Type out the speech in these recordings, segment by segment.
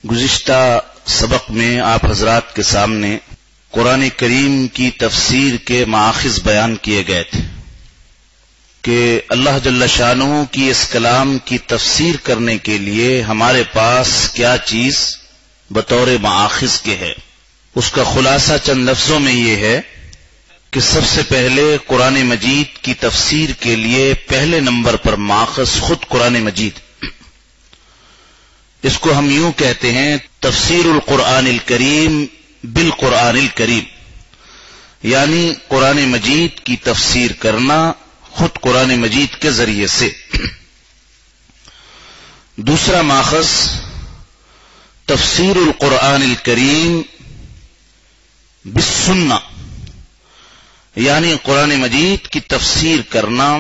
گزشتہ سبق میں آپ حضرات کے سامنے قرآن کریم کی تفسیر کے مآخذ بیان کیے گئے تھے کہ اللہ جل شانہ کی اس کلام کی تفسیر کرنے کے لیے ہمارے پاس کیا چیز بطور مآخذ کے ہے۔ اس کا خلاصہ چند لفظوں میں یہ ہے کہ سب سے پہلے قرآن مجید کی تفسیر کے لیے پہلے نمبر پر مآخذ خود قرآن مجید، اس کو ہم یوں کہتے ہیں تفسیر القرآن الکریم بالقرآن الکریم، یعنی قرآن مجید کی تفسیر کرنا خود قرآن مجید کے ذریعے سے۔ دوسرا ماخذ تفسیر القرآن الکریم بالسنہ، یعنی قرآن مجید کی تفسیر کرنا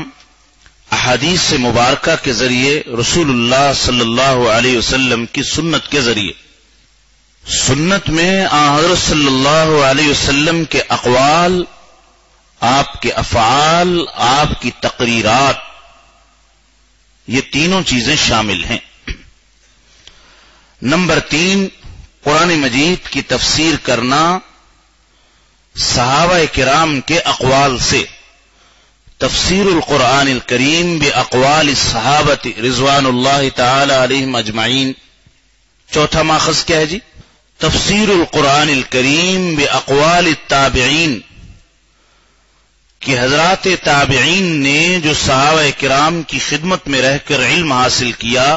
احادیث مبارکہ کے ذریعے، رسول اللہ صلی اللہ علیہ وسلم کی سنت کے ذریعے۔ سنت میں حضرت صلی اللہ علیہ وسلم کے اقوال، آپ کے افعال، آپ کی تقریرات، یہ تینوں چیزیں شامل ہیں۔ نمبر 3، قرآن مجید کی تفسیر کرنا صحابہ کرام کے اقوال سے، تفسیر القرآن الکریم باقوال الصحابہ رضوان اللہ تعالی علیہم اجمعین۔ چوتھا ماخذ کیا ہے جی؟ تفسیر القرآن الکریم باقوال التابعین، کہ حضرات تابعین نے جو صحابہ کرام کی خدمت میں رہ کر علم حاصل کیا،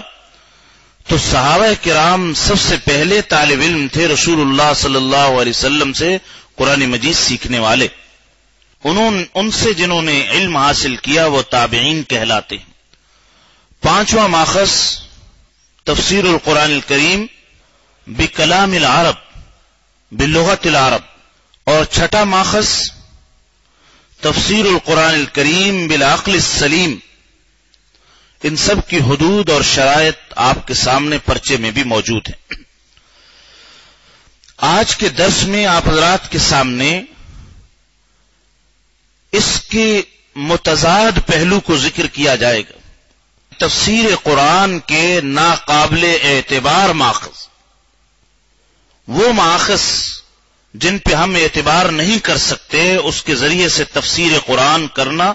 تو صحابہ کرام سب سے پہلے طالب علم تھے رسول اللہ صلی اللہ علیہ وسلم سے قرآن مجید سیکھنے والے۔ ان سے جنہوں نے علم حاصل کیا وہ تابعین کہلاتے ہیں۔ پانچواں ماخذ تفسیر القرآن الکریم بکلام العرب، بلغت العرب، اور چھٹا ماخذ تفسیر القرآن الکریم بالعقل السلیم۔ ان سب کی حدود اور شرائط آپ کے سامنے پرچے میں بھی موجود ہیں۔ آج کے درس میں آپ حضرات کے سامنے اس کے متضاد پہلو کو ذکر کیا جائے گا۔ تفسیر قرآن کے ناقابل اعتبار ماخذ، وہ ماخذ جن پہ ہم اعتبار نہیں کر سکتے، اس کے ذریعے سے تفسیر قرآن کرنا،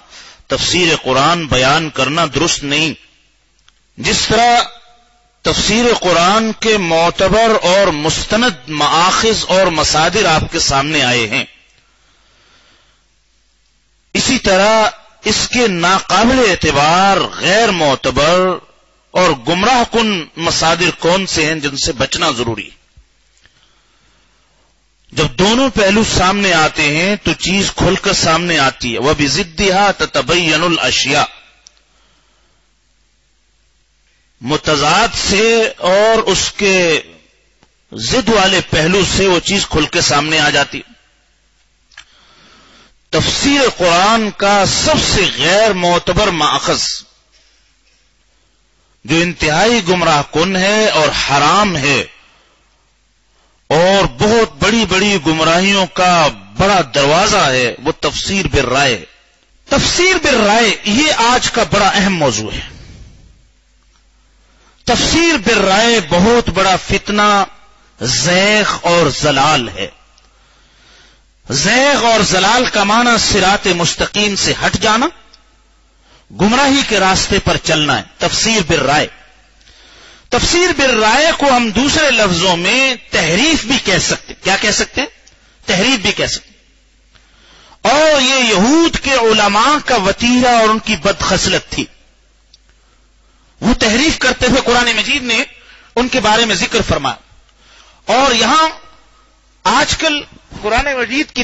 تفسیر قرآن بیان کرنا درست نہیں۔ جس طرح تفسیر قرآن کے معتبر اور مستند مآخذ اور مصادر آپ کے سامنے آئے ہیں، اسی طرح اس کے ناقابل اعتبار، غیر معتبر اور گمراہ کن مصادر کون سے ہیں جن سے بچنا ضروری ہے۔ جب دونوں پہلو سامنے آتے ہیں تو چیز کھل کر سامنے آتی ہے۔ وَبِضِدِّهَا تَتَبَيَّنُ الْأَشْيَاءُ، متضاد سے اور اس کے ضد والے پہلو سے وہ چیز کھل کے سامنے آ جاتی ہے۔ تفسیر قرآن کا سب سے غیر معتبر ماخذ، جو انتہائی گمراہ کن ہے اور حرام ہے اور بہت بڑی بڑی گمراہیوں کا بڑا دروازہ ہے، وہ تفسیر بالرائے ہے۔ تفسیر بالرائے یہ آج کا بڑا اہم موضوع ہے۔ تفسیر بالرائے بہت بڑا فتنہ، زیغ اور زلال ہے۔ زیغ اور زلال کا معنی صراط مستقیم سے ہٹ جانا، گمراہی کے راستے پر چلنا ہے۔ تفسیر بالرائے، تفسیر بالرائے کو ہم دوسرے لفظوں میں تحریف بھی کہہ سکتے۔ کیا کہہ سکتے ہیں؟ تحریف بھی کہہ سکتے۔ اور یہ یہود کے علماء کا وتیرہ اور ان کی بدخصلت تھی، وہ تحریف کرتے ہوئے قرآن مجید نے ان کے بارے میں ذکر فرمایا۔ اور یہاں آج کل قرآن مجید کی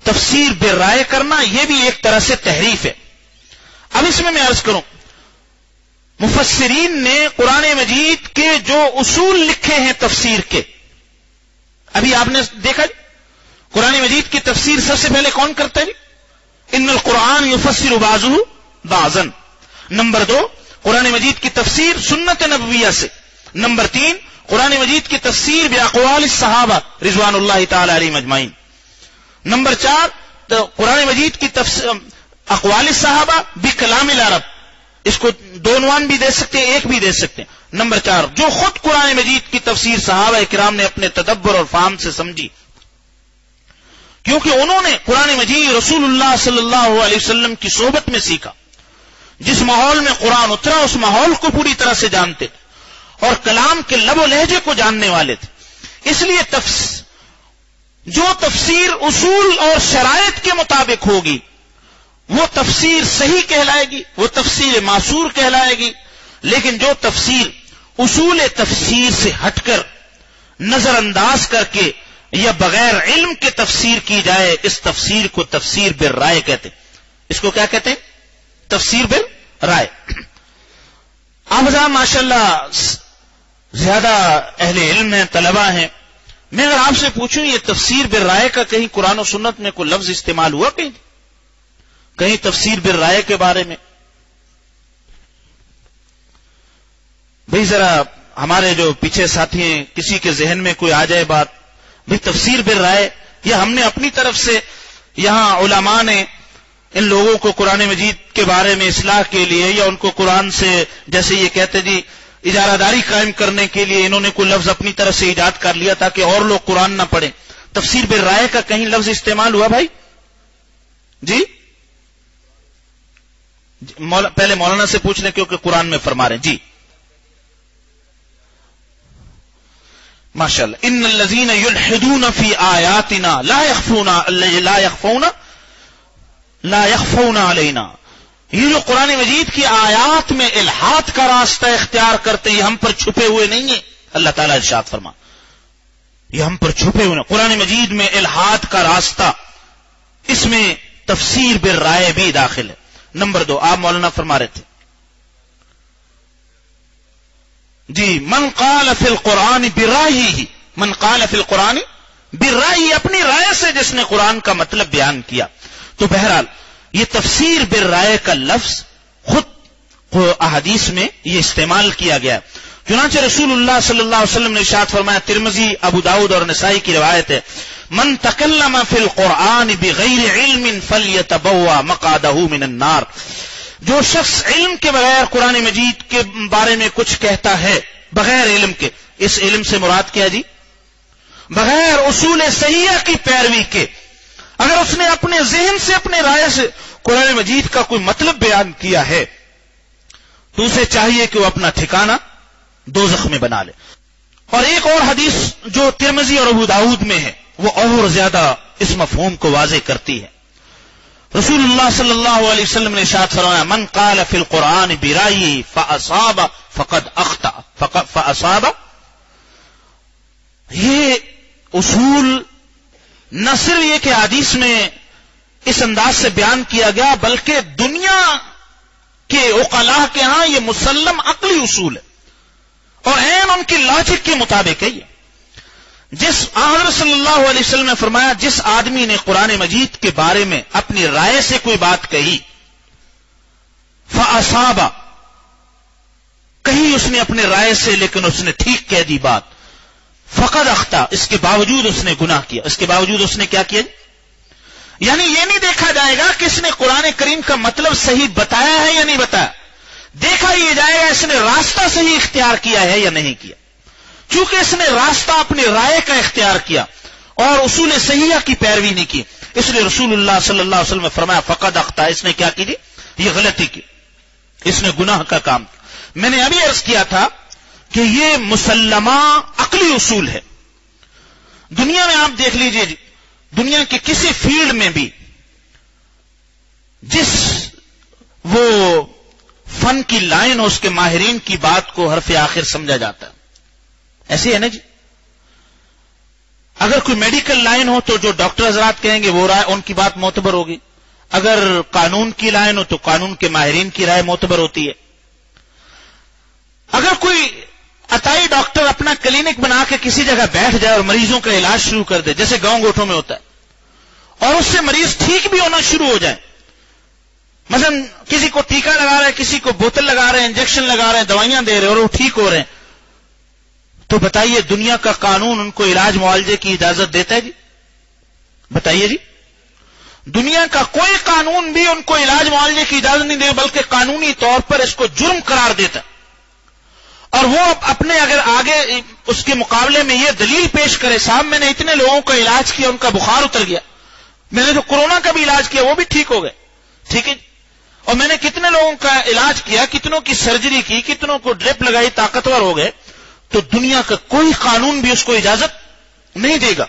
تفسیر بالرائے کرنا، یہ بھی ایک طرح سے تحریف ہے۔ اب اس میں عرض کروں، مفسرین نے قرآن مجید کے جو اصول لکھے ہیں تفسیر کے، ابھی آپ نے دیکھا قرآن مجید کی تفسیر سب سے پہلے کون کرتا ہے؟ ان القرآن یفسر بعضہ بعضا۔ نمبر 2، قرآن مجید کی تفسیر سنت نبویہ سے۔ نمبر 3، قرآن مجید کی تفسیر باقوال الصحابہ رضوان اللہ تعالی علیہم اجمعین۔ نمبر 4، قرآن مجید کی اقوال الصحابہ بکلام العرب، اس کو دو عنوان بھی دے سکتے ہیں، ایک بھی دے سکتے ہیں۔ نمبر 4، جو خود قرآن مجید کی تفسیر صحابہ کرام نے اپنے تدبر اور فہم سے سمجھی، کیونکہ انہوں نے قرآن مجید رسول اللہ صلی اللہ علیہ وسلم کی صحبت میں سیکھا. جس ماحول میں قرآن اترا اس ماحول کو پوری طرح سے جانتے تھے اور کلام کے لب و لہجے کو جاننے والے تھے. اس لیے جو تفسیر اصول اور شرائط کے مطابق ہوگی وہ تفسیر صحیح کہلائے گی، وہ تفسیر معصور کہلائے گی. لیکن جو تفسیر اصول تفسیر سے ہٹ کر نظر انداز کر کے یا بغیر علم کے تفسیر کی جائے، اس تفسیر کو تفسیر بالرائے کہتے ہیں. اس کو کیا کہتے ہیں؟ تفسیر بالرائے. آپ حضرات ماشاءاللہ زیادہ اہل علم ہیں، طلبہ ہیں. میں اگر آپ سے پوچھوں یہ تفسیر بالرائے کا کہیں قرآن و سنت میں کوئی لفظ استعمال ہوا کہیں تفسیر بالرائے کے بارے میں؟ بھئی ذرا ہمارے جو پیچھے ساتھی ہیں کسی کے ذہن میں کوئی آ جائے بات، بھئی تفسیر بالرائے، یا ہم نے اپنی طرف سے یہاں علماء نے ان لوگوں کو قرآن مجید کے بارے میں اصلاح کے لیے یا ان کو قرآن سے جیسے یہ کہتے جی اجارہ داری قائم کرنے کے لیے انہوں نے کوئی لفظ اپنی طرف سے ایجاد کر لیا تاکہ اور لوگ قرآن نہ پڑھیں. تفسیر بالرائے کا کہیں لفظ استعمال ہوا بھائی؟ جی پہلے مولانا سے پوچھ لیں کیونکہ قرآن میں فرما رہے ہیں. جی ماشاءاللہ. ان الذین یلحدون فی آیاتنا لا یخفون علینا. یہ جو قرآن مجید کی آیات میں الحاد کا راستہ اختیار کرتے یہ ہم پر چھپے ہوئے نہیں ہیں. اللہ تعالیٰ ارشاد فرما یہ ہم پر چھپے ہوئے. قرآن مجید میں الحاد کا راستہ، اس میں تفسیر بالرائے بھی داخل ہے. نمبر 2، آپ مولانا فرما رہے تھے جی من قال فی القرآن برائیہ، من قال فی القرآن برائیہ، اپنی رائے سے جس نے قرآن کا مطلب بیان کیا. تو بہرحال یہ تفسیر بالرائے کا لفظ خود احادیث میں یہ استعمال کیا گیا. چنانچہ رسول اللہ صلی اللہ علیہ وسلم نے ارشاد فرمایا، ترمذی، ابو داؤد اور نسائی کی روایت ہے، من تکلم فی القرآن بغیر علم فلیتبوأ مقعدہ من النار. جو شخص علم کے بغیر قرآن مجید کے بارے میں کچھ کہتا ہے بغیر علم کے، اس علم سے مراد کیا جی؟ بغیر اصول صحیحہ کی پیروی کے. اگر اس نے اپنے ذہن سے اپنے رائے سے قرآن مجید کا کوئی مطلب بیان کیا ہے تو اسے چاہیے کہ وہ اپنا ٹھکانہ دوزخ میں بنا لے. اور ایک اور حدیث جو ترمذی اور ابو داؤد میں ہے وہ اور زیادہ اس مفہوم کو واضح کرتی ہے. رسول اللہ صلی اللہ علیہ وسلم نے ارشاد فرمایا، من قال فی القرآن برائیہ فاصاب فقد اخطأ فاصاب. یہ اصول نہ صرف یہ کہ حدیث میں اس انداز سے بیان کیا گیا بلکہ دنیا کے عقلاء کے ہاں یہ مسلم عقلی اصول ہے اور عین ان کی لاجک کے مطابق ہے. یہ جس حضرت صلی اللہ علیہ وسلم نے فرمایا، جس آدمی نے قرآن مجید کے بارے میں اپنی رائے سے کوئی بات کہی فاصاب، کہیں اس نے اپنے رائے سے لیکن اس نے ٹھیک کہہ دی بات، فقد اخطا، اس کے باوجود اس نے گناہ کیا. اس کے باوجود اس نے کیا کیا؟ یعنی یہ نہیں دیکھا جائے گا کہ اس نے قرآن کریم کا مطلب صحیح بتایا ہے یا نہیں بتایا، دیکھا یہ جائے گا اس نے راستہ صحیح اختیار کیا ہے یا نہیں کیا. چونکہ اس نے راستہ اپنی رائے کا اختیار کیا اور اصول صحیحہ کی پیروی نہیں کی، اس لیے رسول اللہ صلی اللہ علیہ وسلم نے فرمایا فقد اخطا. اس نے کیا کی جی؟ یہ غلطی کی، اس نے گناہ کا کام کیا. میں نے ابھی عرض کیا تھا کہ یہ مسلمہ عقلی اصول ہے. دنیا میں آپ دیکھ لیجئے جی، دنیا کے کسی فیلڈ میں بھی جس وہ فن کی لائن ہو اس کے ماہرین کی بات کو حرف آخر سمجھا جاتا ہے. ایسے ہے نا جی. اگر کوئی میڈیکل لائن ہو تو جو ڈاکٹر حضرات کہیں گے وہ رائے ان کی بات معتبر ہوگی. اگر قانون کی لائن ہو تو قانون کے ماہرین کی رائے معتبر ہوتی ہے. اگر کوئی عطائی ڈاکٹر اپنا کلینک بنا کے کسی جگہ بیٹھ جائے اور مریضوں کا علاج شروع کر دے جیسے گاؤں گوٹھوں میں ہوتا ہے اور اس سے مریض ٹھیک بھی ہونا شروع ہو جائے، مثلا کسی کو ٹیکہ لگا رہے ہیں، کسی کو بوتل لگا رہے ہیں، انجیکشن لگا رہے ہیں، دوائیاں دے رہے ہیں اور وہ ٹھیک ہو رہے ہیں، تو بتائیے دنیا کا قانون ان کو علاج معالجے کی اجازت دیتا ہے جی؟ بتائیے جی. دنیا کا کوئی قانون بھی ان کو علاج معالجے کی اجازت نہیں دے بلکہ قانونی طور پر اس کو جرم قرار دیتا ہے. اور وہ اپنے اگر آگے اس کے مقابلے میں یہ دلیل پیش کرے، صاحب میں نے اتنے لوگوں کا علاج کیا، ان کا بخار اتر گیا، میں نے تو کورونا کا بھی علاج کیا وہ بھی ٹھیک ہو گئے، ٹھیک ہے، اور میں نے کتنے لوگوں کا علاج کیا، کتنوں کی سرجری کی، کتنوں کو ڈرپ لگائی، طاقتور ہو گئے، تو دنیا کا کوئی قانون بھی اس کو اجازت نہیں دے گا،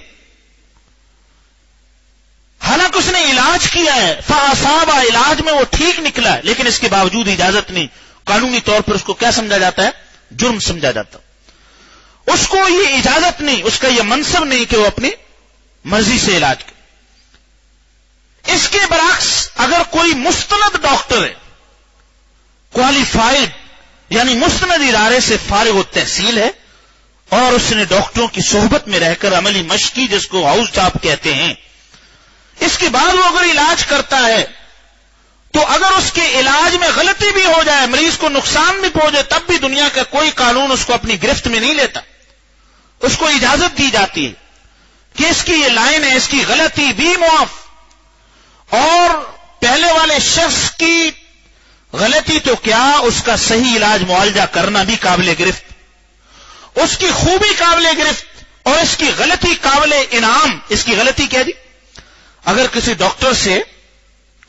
حالانکہ اس نے علاج کیا ہے، فاصاب علاج میں وہ ٹھیک نکلا ہے، لیکن اس کے باوجود اجازت نہیں، قانونی طور پر اس کو کیا سمجھا جاتا ہے؟ جرم سمجھا جاتا، اس کو یہ اجازت نہیں، اس کا یہ منصب نہیں کہ وہ اپنی مرضی سے علاج کرے۔ اس کے برعکس اگر کوئی مستند ڈاکٹر ہے، کوالیفائڈ یعنی مستند ادارے سے فارغ التحصیل ہے، اور اس نے ڈاکٹروں کی صحبت میں رہ کر عملی مشق کی جس کو ہاؤس جاب کہتے ہیں، اس کے بعد وہ اگر علاج کرتا ہے تو اگر اس کے علاج میں غلطی بھی ہو جائے، مریض کو نقصان بھی پہنچے، تب بھی دنیا کا کوئی قانون اس کو اپنی گرفت میں نہیں لیتا، اس کو اجازت دی جاتی ہے کہ اس کی یہ لائن ہے، اس کی غلطی بھی معاف، اور پہلے والے شخص کی غلطی تو کیا، اس کا صحیح علاج معالجہ کرنا بھی قابل گرفت، اس کی خوبی قابل گرفت، اور اس کی غلطی قابل انعام۔ اس کی غلطی کیا جی؟ اگر کسی ڈاکٹر سے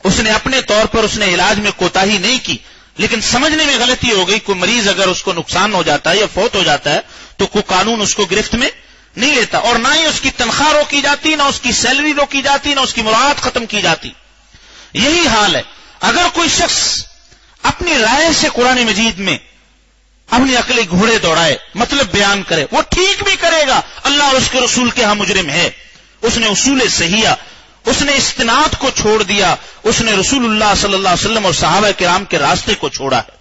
اس نے اپنے طور پر اس نے علاج میں کوتاہی نہیں کی، لیکن سمجھنے میں غلطی ہو گئی، کوئی مریض اگر اس کو نقصان ہو جاتا ہے یا فوت ہو جاتا ہے تو کوئی قانون اس کو گرفت میں نہیں لیتا، اور نہ ہی اس کی تنخواہ روکی جاتی، نہ اس کی سیلری روکی جاتی، نہ اس کی مراعات ختم کی جاتی۔ یہی حال ہے اگر کوئی شخص اپنی رائے سے قرآن مجید میں اپنی عقلی گھوڑے دوڑائے، مطلب بیان کرے، وہ ٹھیک بھی کرے گا، اللہ اور اس کے رسول کے ہاں مجرم ہے، اس نے اصول صحیحہ، اس نے استناد کو چھوڑ دیا، اس نے رسول اللہ صلی اللہ علیہ وسلم اور صحابہ کرام کے راستے کو چھوڑا ہے۔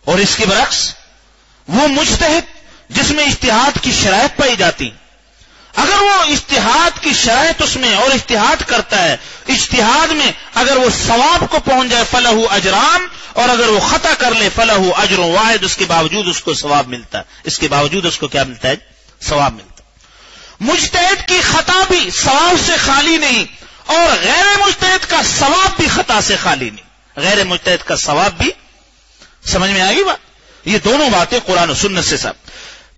اور اس کے برعکس وہ مجتہد جس میں اجتہاد کی شرائط پائی جاتی، اگر وہ اجتہاد کی شرائط اس میں اور اجتہاد کرتا ہے، اجتہاد میں اگر وہ ثواب کو پہنچ جائے فلہ اجران، اور اگر وہ خطا کر لے فلہ اجر واحد، اس کے باوجود اس کو ثواب ملتا ہے، اس کے باوجود اس کو کیا ملتا ہے؟ ثواب ملتا ہے۔ مجتہد کی خطا بھی ثواب سے خالی نہیں، اور غیر مجتہد کا ثواب بھی خطا سے خالی نہیں، غیر مجتہد کا ثواب بھی، سمجھ میں آئے گی بات؟ یہ دونوں باتیں قرآن و سنت سے سب۔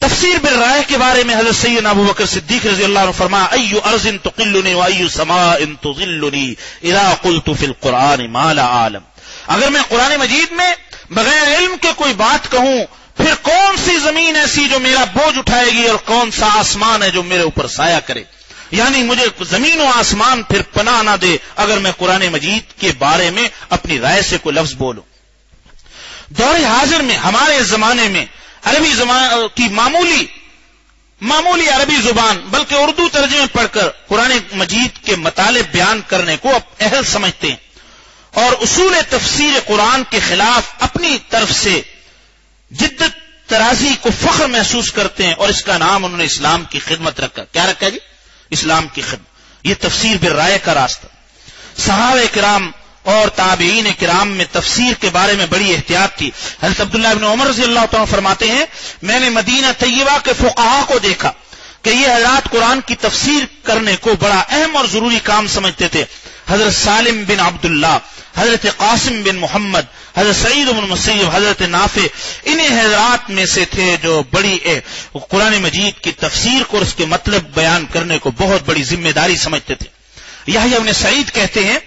تفسیر بالرائے کے بارے میں حضرت سیدنا ابو بکر صدیق رضی اللہ عنہ فرمایا، ای ارض تقلنی و ای سماء تظلنی اذا قلت فی القرآن ما لا اعلم۔ اگر میں قرآن مجید میں بغیر علم کے کوئی بات کہوں، پھر کون سی زمین ایسی جو میرا بوجھ اٹھائے گی، اور کون سا آسمان ہے جو میرے اوپر سایہ کرے؟ یعنی مجھے زمین و آسمان پھر پناہ نہ دے اگر میں قرآن مجید کے بارے میں اپنی رائے سے کوئی لفظ بولوں۔ دور حاضر میں ہمارے زمانے میں عربی زبان کی معمولی عربی زبان بلکہ اردو ترجمے پڑھ کر قرآن مجید کے مطالب بیان کرنے کو اہل سمجھتے ہیں، اور اصول تفسیر قرآن کے خلاف اپنی طرف سے جدت ترازی کو فخر محسوس کرتے ہیں، اور اس کا نام انہوں نے اسلام کی خدمت رکھا۔ کیا رکھا جی؟ اسلام کی خدمت۔ یہ تفسیر بالرائے کا راستہ۔ صحابہ کرام اور تابعین کرام میں تفسیر کے بارے میں بڑی احتیاط تھی۔ حضرت عبداللہ بن عمر رضی اللہ تعالیٰ فرماتے ہیں، میں نے مدینہ طیبہ کے فقہاء کو دیکھا کہ یہ حضرات قرآن کی تفسیر کرنے کو بڑا اہم اور ضروری کام سمجھتے تھے۔ حضرت سالم بن عبداللہ، حضرت قاسم بن محمد، حضرت سعید بن مسیب، حضرت نافع، انہیں حضرات میں سے تھے جو بڑی قرآن مجید کی تفسیر کو اور اس کے مطلب بیان کرنے کو بہت بڑی ذمہ داری سمجھتے تھے۔ یحییٰ بن سعید کہتے ہیں،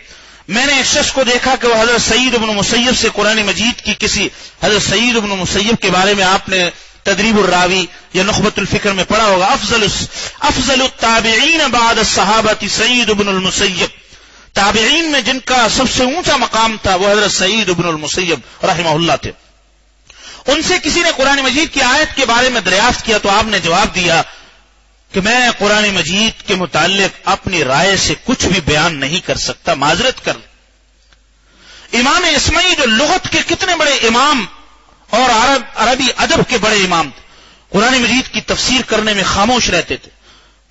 میں نے ایک شخص کو دیکھا کہ وہ حضرت سعید بن مسیب سے قرآن مجید کی کسی حضرت سعید بن مسیب کے بارے میں آپ نے تدریب الراوی یا نخبۃ الفکر میں پڑھا ہوگا، افضل التابعین بعد الصحابہ سعید بن المسیب، تابعین میں جن کا سب سے اونچا مقام تھا وہ حضرت سعید بن المسیب رحمہ اللہ تھے۔ ان سے کسی نے قرآن مجید کی آیت کے بارے میں دریافت کیا تو آپ نے جواب دیا کہ میں قرآن مجید کے متعلق اپنی رائے سے کچھ بھی بیان نہیں کر سکتا، معذرت کر۔ امام اسمعی جو لغت کے کتنے بڑے امام اور عربی ادب کے بڑے امام تھے، قرآن مجید کی تفسیر کرنے میں خاموش رہتے تھے۔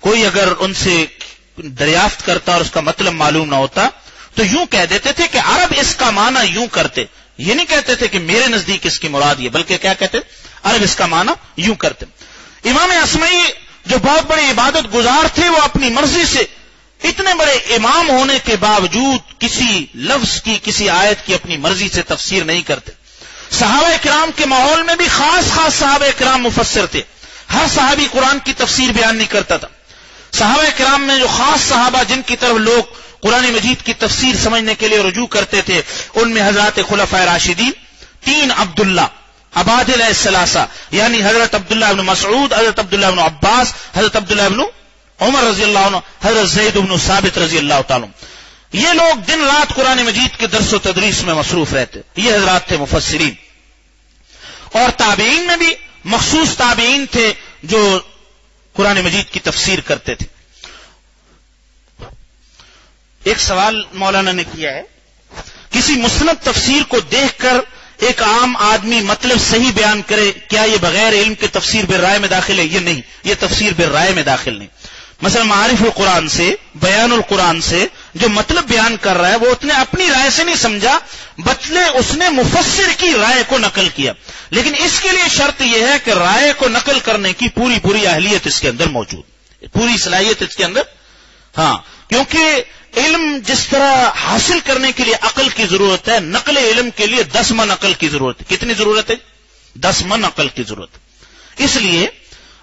کوئی اگر ان سے دریافت کرتا اور اس کا مطلب معلوم نہ ہوتا تو یوں کہہ دیتے تھے کہ عرب اس کا معنی یوں کرتے، یہ نہیں کہتے تھے کہ میرے نزدیک اس کی مراد یہ، بلکہ کیا کہتے؟ عرب اس کا معنی یوں کرتے۔ امام اسمعی جو بہت بڑے عبادت گزار تھے، وہ اپنی مرضی سے اتنے بڑے امام ہونے کے باوجود کسی لفظ کی، کسی آیت کی اپنی مرضی سے تفسیر نہیں کرتے۔ صحابہ کرام کے ماحول میں بھی خاص صحابہ کرام مفسر تھے. ہر صحابی قرآن کی تفسیر بیان نہیں کرتا تھا. صحابہ کرام میں جو خاص صحابہ جن کی طرف لوگ قرآن مجید کی تفسیر سمجھنے کے لیے رجوع کرتے تھے، ان میں حضرات خلفائے راشدین 3 عبداللہ عبادلہ الثلاثہ، یعنی حضرت عبداللہ بن مسعود، حضرت عبداللہ بن عباس، حضرت عبداللہ بن عمر رضی اللہ عنہ، حضرت زید بن ثابت رضی اللہ تعالی. یہ لوگ دن رات قرآن مجید کے درس و تدریس میں مصروف رہتے. یہ حضرات تھے مفسرین. اور تابعین میں بھی مخصوص تابعین تھے جو قرآن مجید کی تفسیر کرتے تھے. ایک سوال مولانا نے کیا ہے، کسی مسند تفسیر کو دیکھ کر ایک عام آدمی مطلب صحیح بیان کرے، کیا یہ بغیر علم کے تفسیر بالرائے میں داخل ہے؟ یہ نہیں، یہ تفسیر بالرائے میں داخل نہیں. مثلا معارف القرآن سے، بیان القرآن سے جو مطلب بیان کر رہا ہے وہ اتنے اپنی رائے سے نہیں سمجھا، بلکہ اس نے مفسر کی رائے کو نقل کیا. لیکن اس کے لیے شرط یہ ہے کہ رائے کو نقل کرنے کی پوری اہلیت اس کے اندر موجود، پوری صلاحیت اس کے اندر. ہاں، کیونکہ علم جس طرح حاصل کرنے کے لیے عقل کی ضرورت ہے، نقل علم کے لیے 10 من عقل کی ضرورت ہے. کتنی ضرورت ہے؟ 10 من عقل کی ضرورت ہے. اس لیے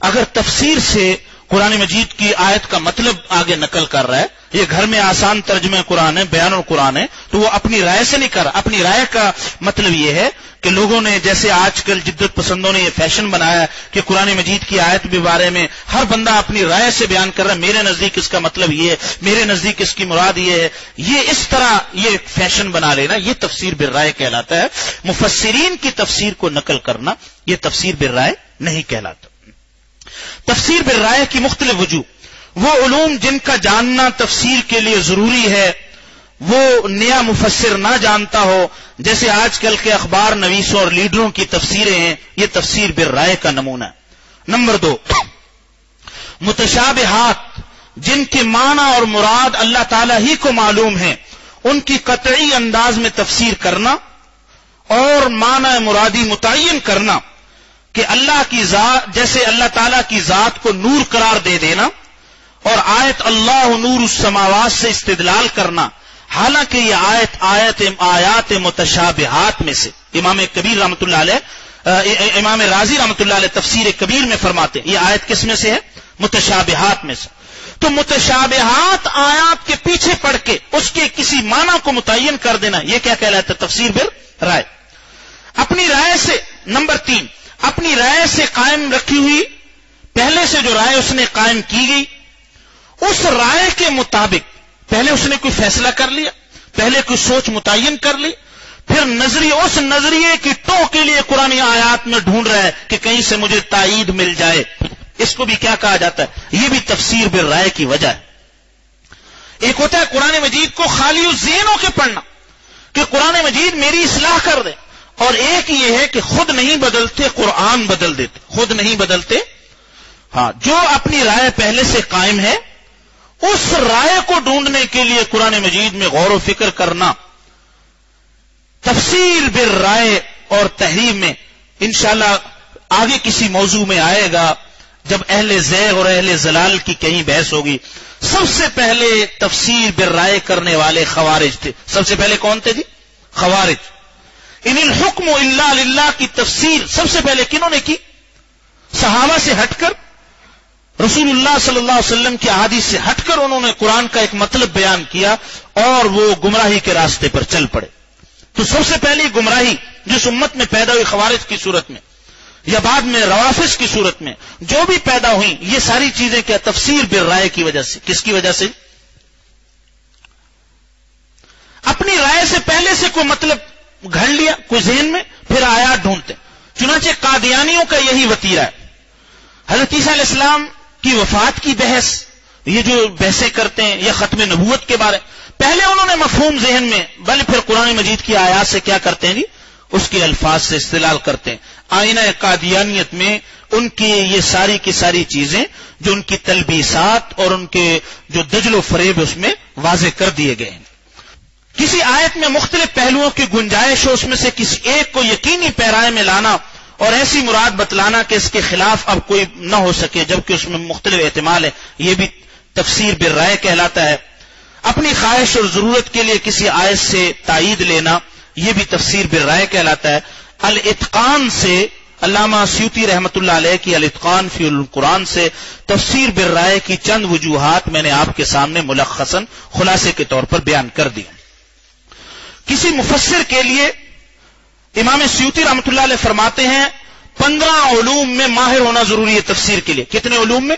اگر تفسیر سے قرآن مجید کی آیت کا مطلب آگے نقل کر رہا ہے، یہ گھر میں آسان ترجمہ قرآن ہے، بیان القرآن ہے، تو وہ اپنی رائے سے نہیں کر رہا. اپنی رائے کا مطلب یہ ہے کہ لوگوں نے، جیسے آج کل جدت پسندوں نے یہ فیشن بنایا کہ قرآن مجید کی آیت کے بارے میں ہر بندہ اپنی رائے سے بیان کر رہا ہے، میرے نزدیک اس کا مطلب یہ ہے، میرے نزدیک اس کی مراد یہ ہے. یہ اس طرح یہ فیشن بنا لینا، یہ تفسیر بالرائے کہلاتا ہے. مفسرین کی تفسیر کو نقل کرنا یہ تفسیر بالرائے نہیں کہلاتا. تفسیر بالرائے کی مختلف وجوہ، وہ علوم جن کا جاننا تفسیر کے لیے ضروری ہے وہ نیا مفسر نہ جانتا ہو، جیسے آج کل کے اخبار نویسوں اور لیڈروں کی تفسیریں ہیں، یہ تفسیر بالرائے کا نمونہ ہے. نمبر 2، متشابہات جن کے معنی اور مراد اللہ تعالی ہی کو معلوم ہے، ان کی قطعی انداز میں تفسیر کرنا اور معنی مرادی متعین کرنا کہ اللہ کی ذات، جیسے اللہ تعالیٰ کی ذات کو نور قرار دے دینا، اور آیت اللہ نور السماوات سے استدلال کرنا، حالانکہ یہ آیات متشابہات میں سے. امام کبیر رحمۃ اللہ علیہ، امام راضی رحمۃ اللہ علیہ تفسیر کبیر میں فرماتے ہیں یہ آیت کس میں سے ہے؟ متشابہات میں سے. تو متشابہات آیات کے پیچھے پڑھ کے اس کے کسی معنی کو متعین کر دینا، یہ کیا کہلاتا ہے؟ تفسیر بالرائے. اپنی رائے سے. نمبر 3، اپنی رائے سے قائم رکھی ہوئی، پہلے سے جو رائے اس نے قائم کی گئی، اس رائے کے مطابق پہلے اس نے کوئی فیصلہ کر لیا، پہلے کوئی سوچ متعین کر لی، پھر اس نظریے کی ٹو کے لیے قرآن آیات میں ڈھونڈ رہا ہے کہ کہیں سے مجھے تائید مل جائے. اس کو بھی کیا کہا جاتا ہے؟ یہ بھی تفسیر بالرائے کی وجہ ہے. ایک ہوتا ہے قرآن مجید کو خالی ذہن ہو کے پڑھنا کہ قرآن مجید میری اصلاح کر دے، اور ایک یہ ہے کہ خود نہیں بدلتے قرآن بدل دیتے، خود نہیں بدلتے. ہاں، جو اپنی رائے پہلے سے قائم ہے اس رائے کو ڈھونڈنے کے لیے قرآن مجید میں غور و فکر کرنا. تفسیر بالرائے اور تحریم میں انشاءاللہ آگے کسی موضوع میں آئے گا جب اہل زیغ اور اہل ضلال کی کہیں بحث ہوگی. سب سے پہلے تفسیر بالرائے کرنے والے خوارج تھے. سب سے پہلے کون تھے جی؟ خوارج. ان الحکم الا للہ کی تفسیر سب سے پہلے کنہوں نے کی؟ صحابہ سے ہٹ کر، رسول اللہ صلی اللہ علیہ وسلم کی احادیث سے ہٹ کر انہوں نے قرآن کا ایک مطلب بیان کیا اور وہ گمراہی کے راستے پر چل پڑے. تو سب سے پہلی گمراہی جس امت میں پیدا ہوئی خوارج کی صورت میں یا بعد میں روافض کی صورت میں جو بھی پیدا ہوئی، یہ ساری چیزیں کیا؟ تفسیر بالرائے کی وجہ سے. کس کی وجہ سے؟ اپنی رائے سے پہلے سے کوئی مطلب گھڑ لیا کوئی ذہن میں، پھر آیات ڈھونڈتے. چنانچہ قادیانیوں کا یہی وتیرہ ہے. حضرت عیسیٰ علیہ السلام کی وفات کی بحث، یہ جو بحثیں کرتے ہیں یا ختم نبوت کے بارے، پہلے انہوں نے مفہوم ذہن میں، بلکہ پھر قرآن مجید کی آیات سے کیا کرتے ہیں جی؟ اس کے الفاظ سے استدلال کرتے ہیں. آئینہ قادیانیت میں ان کی یہ ساری کی ساری چیزیں جو ان کی تلبیسات اور ان کے جو دجل و فریب اس میں واضح کر دیے گئے ہیں. کسی آیت میں مختلف پہلوؤں کی گنجائش ہو، اس میں سے کسی ایک کو یقینی پیرائے میں لانا اور ایسی مراد بتلانا کہ اس کے خلاف اب کوئی نہ ہو سکے جبکہ اس میں مختلف احتمال ہے، یہ بھی تفسیر بالرائے کہلاتا ہے. اپنی خواہش اور ضرورت کے لیے کسی آیت سے تائید لینا، یہ بھی تفسیر بالرائے کہلاتا ہے. الاتقان سے، علامہ سیوطی رحمت اللہ علیہ کی الاتقان فی القرآن سے تفسیر بالرائے کی چند وجوہات میں نے آپ کے سامنے ملخصاً خلاصے کے طور پر بیان کر دی. کسی مفسر کے لیے امام سیوطی رحمت اللہ علیہ فرماتے ہیں 15 علوم میں ماہر ہونا ضروری ہے تفسیر کے لیے. کتنے علوم میں؟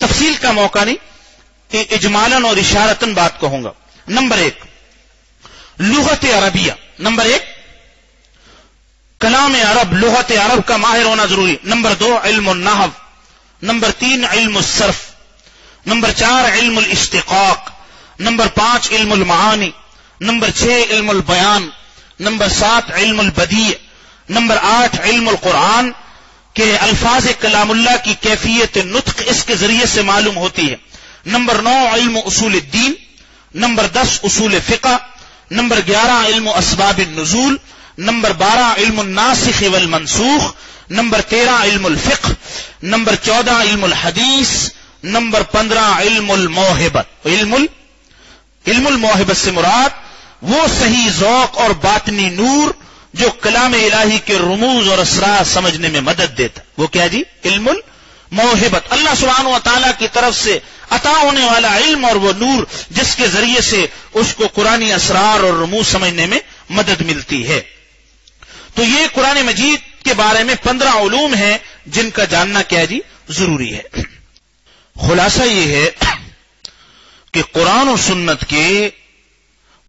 تفصیل کا موقع نہیں، اجمالاً اور اشارتاً بات کہوں گا. نمبر 1 لغت عربیہ، نمبر 1 کلام عرب، لغت عرب کا ماہر ہونا ضروری. نمبر 2 علم النحو. نمبر 3 علم الصرف. نمبر 4 علم الاشتقاق. نمبر 5 علم المعانی. نمبر 6 علم البیان. نمبر 7 علم البدیع. نمبر 8 علم القرآن کہ الفاظ کلام اللہ کی کیفیت نطق اس کے ذریعے سے معلوم ہوتی ہے. نمبر 9 علم اصول الدین. نمبر 10 اصول فقہ. نمبر 11 علم اسباب النزول. نمبر 12 علم الناسخ والمنسوخ. نمبر 13 علم الفقہ. نمبر 14 علم الحدیث. نمبر 15 علم الموہبت. علم الموہبت سے مراد وہ صحیح ذوق اور باطنی نور جو کلام الہی کے رموز اور اسرار سمجھنے میں مدد دیتا. وہ کیا جی؟ علم الموہبت، اللہ سبحانہ و تعالیٰ کی طرف سے عطا ہونے والا علم اور وہ نور جس کے ذریعے سے اس کو قرآنی اسرار اور رموز سمجھنے میں مدد ملتی ہے. تو یہ قرآن مجید کے بارے میں 15 علوم ہیں جن کا جاننا کیا جی؟ ضروری ہے. خلاصہ یہ ہے کہ قرآن و سنت کے،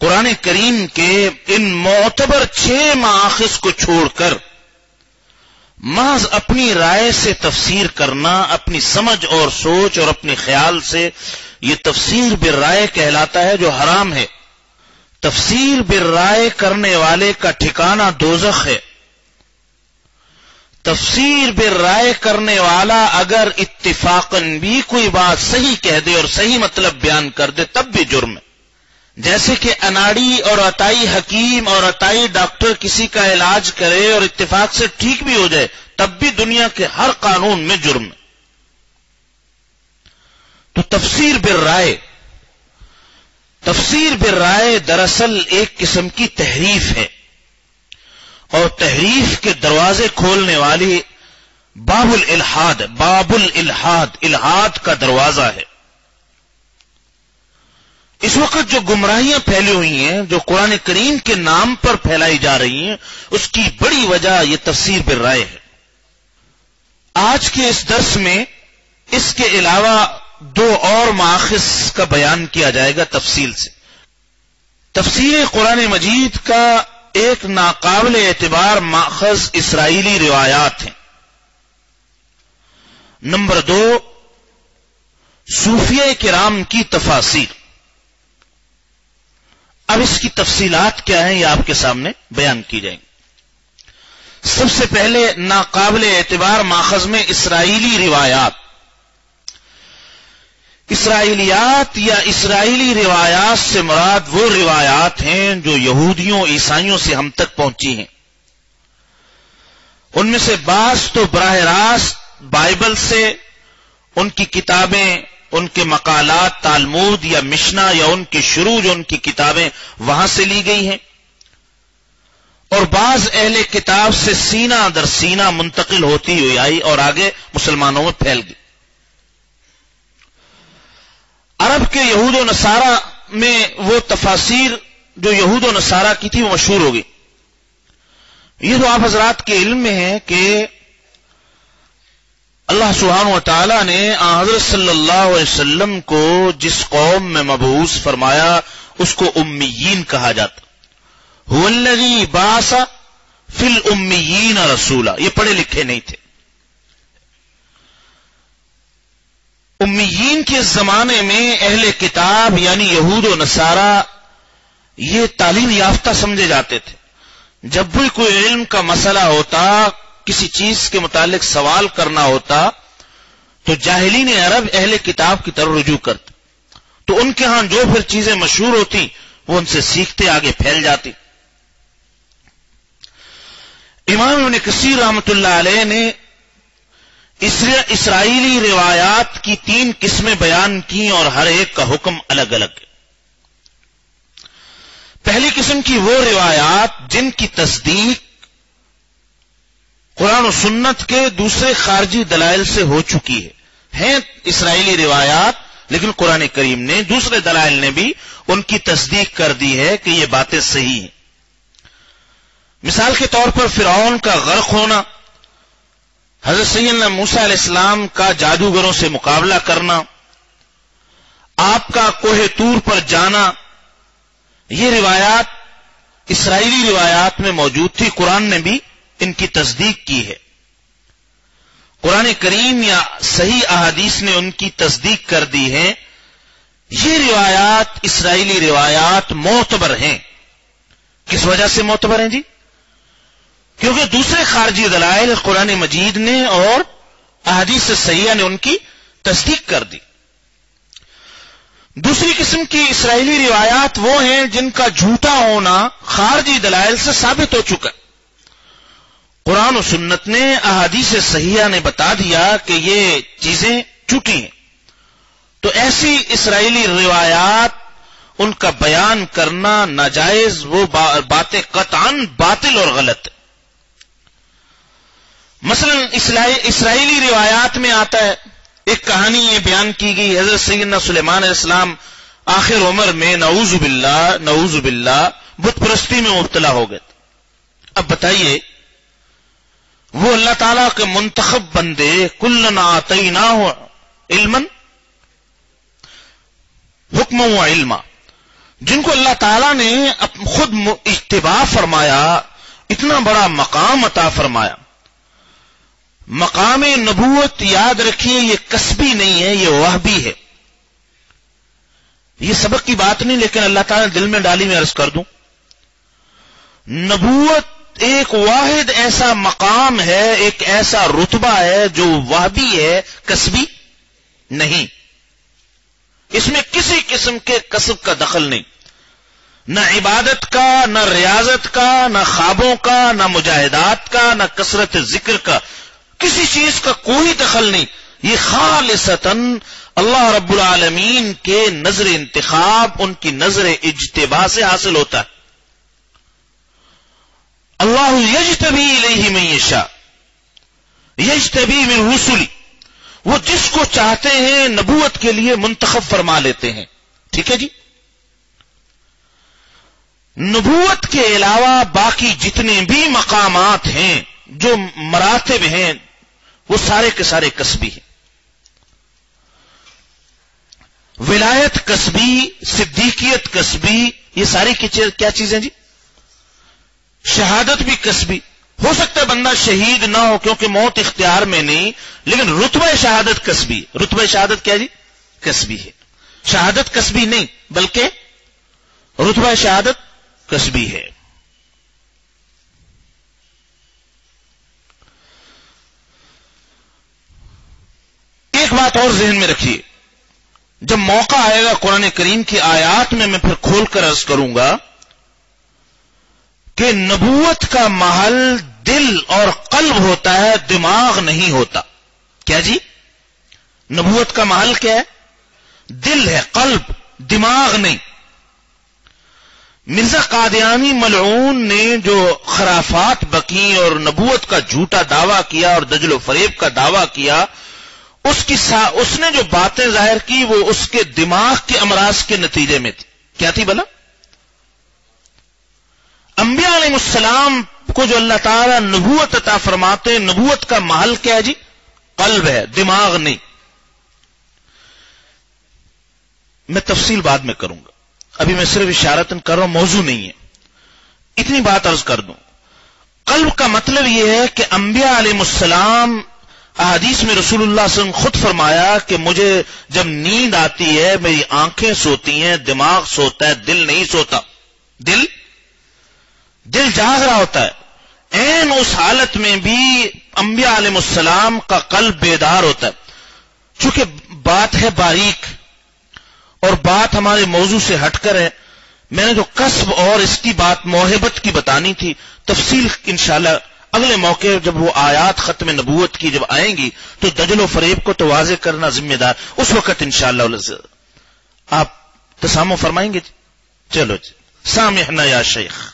قرآن کریم کے ان معتبر 6 مآخذ کو چھوڑ کر محض اپنی رائے سے تفسیر کرنا، اپنی سمجھ اور سوچ اور اپنے خیال سے، یہ تفسیر بالرائے کہلاتا ہے جو حرام ہے. تفسیر بالرائے کرنے والے کا ٹھکانہ دوزخ ہے. تفسیر بالرائے کرنے والا اگر اتفاقاً بھی کوئی بات صحیح کہہ دے اور صحیح مطلب بیان کر دے تب بھی جرم ہے. جیسے کہ اناڑی اور عطائی حکیم اور عطائی ڈاکٹر کسی کا علاج کرے اور اتفاق سے ٹھیک بھی ہو جائے تب بھی دنیا کے ہر قانون میں جرم ہے. تو تفسیر بالرائے دراصل ایک قسم کی تحریف ہے اور تحریف کے دروازے کھولنے والی باب الالحاد، الحاد کا دروازہ ہے. اس وقت جو گمراہیاں پھیلی ہوئی ہیں، جو قرآن کریم کے نام پر پھیلائی جا رہی ہیں، اس کی بڑی وجہ یہ تفسیر بالرائے ہے. آج کے اس درس میں اس کے علاوہ 2 اور مآخذ کا بیان کیا جائے گا تفصیل سے. تفسیر قرآن مجید کا ایک ناقابل اعتبار ماخذ اسرائیلی روایات ہیں. نمبر 2 صوفیہ کرام کی تفاسیر. اب اس کی تفصیلات کیا ہیں یہ آپ کے سامنے بیان کی جائیں گی. سب سے پہلے ناقابل اعتبار ماخذ میں اسرائیلی روایات. اسرائیلیات یا اسرائیلی روایات سے مراد وہ روایات ہیں جو یہودیوں عیسائیوں سے ہم تک پہنچی ہیں. ان میں سے بعض تو براہ راست بائبل سے، ان کی کتابیں، ان کے مقالات تالمود یا مشنا یا ان کے شروع جو ان کی کتابیں وہاں سے لی گئی ہیں، اور بعض اہل کتاب سے سینہ در سینہ منتقل ہوتی ہوئی آئی اور آگے مسلمانوں میں پھیل گئی. عرب کے یہود و نصارہ میں وہ تفاسیر جو یہود و نصارہ کی تھی وہ مشہور ہو گئی. یہ تو آپ حضرات کے علم میں ہے کہ اللہ سبحانہ و تعالیٰ نے حضرت صلی اللہ علیہ وسلم کو جس قوم میں مبعوث فرمایا اس کو امیین کہا جاتا. هو الذی بعث فی الامیین رسولا. یہ پڑھے لکھے نہیں تھے. امیین کے زمانے میں اہل کتاب یعنی یہود و نصارہ یہ تعلیم یافتہ سمجھے جاتے تھے. جب بھی کوئی علم کا مسئلہ ہوتا، کسی چیز کے متعلق سوال کرنا ہوتا تو جاہلین عرب اہل کتاب کی طرف رجوع کرتے. تو ان کے ہاں جو پھر چیزیں مشہور ہوتی وہ ان سے سیکھتے، آگے پھیل جاتی. امام ابن کثیر رحمۃ اللہ علیہ نے اسرائیلی روایات کی 3 قسمیں بیان کی اور ہر ایک کا حکم الگ الگ ہے. پہلی قسم کی وہ روایات جن کی تصدیق قرآن و سنت کے دوسرے خارجی دلائل سے ہو چکی ہے. ہیں اسرائیلی روایات، لیکن قرآن کریم نے دوسرے دلائل نے بھی ان کی تصدیق کر دی ہے کہ یہ باتیں صحیح ہیں. مثال کے طور پر فرعون کا غرق ہونا، حضرت سیدنا موسیٰ علیہ السلام کا جادوگروں سے مقابلہ کرنا، آپ کا کوہ طور پر جانا، یہ روایات اسرائیلی روایات میں موجود تھی. قرآن نے بھی ان کی تصدیق کی ہے. قرآن کریم یا صحیح احادیث نے ان کی تصدیق کر دی ہے. یہ روایات اسرائیلی روایات معتبر ہیں. کس وجہ سے معتبر ہیں جی؟ کیونکہ دوسرے خارجی دلائل قرآن مجید نے اور احادیث صحیحہ نے ان کی تصدیق کر دی. دوسری قسم کی اسرائیلی روایات وہ ہیں جن کا جھوٹا ہونا خارجی دلائل سے ثابت ہو چکا. قرآن و سنت نے احادیث صحیحہ نے بتا دیا کہ یہ چیزیں جھوٹی ہیں. تو ایسی اسرائیلی روایات ان کا بیان کرنا ناجائز، وہ باتیں قطعاً باطل اور غلط. مثلا اسرائیلی روایات میں آتا ہے، ایک کہانی یہ بیان کی گئی، حضرت سیدنا سلیمان علیہ السلام آخر عمر میں نعوذ باللہ بت پرستی میں مبتلا ہو گئے. اب بتائیے، وہ اللہ تعالیٰ کے منتخب بندے کلنا آتیناہ علما حکما و علما، جن کو اللہ تعالیٰ نے خود اجتباء فرمایا، اتنا بڑا مقام عطا فرمایا. مقام نبوت یاد رکھیے یہ کسبی نہیں ہے، یہ وہبی ہے. یہ سبق کی بات نہیں، لیکن اللہ تعالیٰ نے دل میں ڈالی، میں عرض کر دوں. نبوت ایک واحد ایسا مقام ہے، ایک ایسا رتبہ ہے جو وہبی ہے، کسبی نہیں. اس میں کسی قسم کے کسب کا دخل نہیں، نہ عبادت کا، نہ ریاضت کا، نہ خوابوں کا، نہ مجاہدات کا، نہ کثرت ذکر کا، کسی چیز کا کوئی دخل نہیں. یہ خالصتاً اللہ رب العالمین کے نظر انتخاب، ان کی نظر اجتباء سے حاصل ہوتا ہے. اللہ یجتبی الیہ من یشاء یجتبی من رسلی، وہ جس کو چاہتے ہیں نبوت کے لیے منتخب فرما لیتے ہیں. ٹھیک ہے جی؟ نبوت کے علاوہ باقی جتنے بھی مقامات ہیں، جو مراتب ہیں، وہ سارے کے سارے کسبی ہیں. ولایت کسبی، صدیقیت کسبی، یہ ساری کیا چیزیں جی؟ شہادت بھی کسبی. ہو سکتا ہے بندہ شہید نہ ہو کیونکہ موت اختیار میں نہیں، لیکن رتبہ شہادت کسبی. رتبہ شہادت کیا جی؟ کسبی ہے. شہادت کسبی نہیں بلکہ رتبہ شہادت کسبی ہے. ایک بات اور ذہن میں رکھیے، جب موقع آئے گا قرآن کریم کی آیات میں پھر کھول کر عرض کروں گا کہ نبوت کا محل دل اور قلب ہوتا ہے، دماغ نہیں ہوتا. کیا جی؟ نبوت کا محل کیا ہے؟ دل ہے، قلب، دماغ نہیں. مرزا قادیانی ملعون نے جو خرافات بکی اور نبوت کا جھوٹا دعویٰ کیا اور دجل و فریب کا دعویٰ کیا، اس نے جو باتیں ظاہر کی وہ اس کے دماغ کے امراض کے نتیجے میں تھی. کیا تھی بلا؟ انبیاء علیہ السلام کو جو اللہ تعالیٰ نبوت عطا فرماتے ہیں، نبوت کا محل کیا ہے جی؟ قلب ہے، دماغ نہیں. میں تفصیل بعد میں کروں گا، ابھی میں صرف اشارتاً کر رہا ہوں، موضوع نہیں ہے. اتنی بات عرض کر دوں، قلب کا مطلب یہ ہے کہ انبیاء علیہ السلام، احادیث میں رسول اللہ صلی اللہ علیہ وسلم خود فرمایا کہ مجھے جب نیند آتی ہے میری آنکھیں سوتی ہیں، دماغ سوتا ہے، دل نہیں سوتا. دل جاگ رہا ہوتا ہے. عین اس حالت میں بھی انبیاء علیہ السلام کا قلب بیدار ہوتا ہے. چونکہ بات ہے باریک اور بات ہمارے موضوع سے ہٹ کر ہے، میں نے جو کسب اور اس کی بات موہبت کی بتانی تھی، تفصیل انشاءاللہ اگلے موقع جب وہ آیات ختم نبوت کی جب آئیں گی تو دجل و فریب کو تو واضح کرنا ذمہ دار اس وقت انشاءاللہ آپ تسامح فرمائیں گے. چلو جی، سامحنا یا شیخ.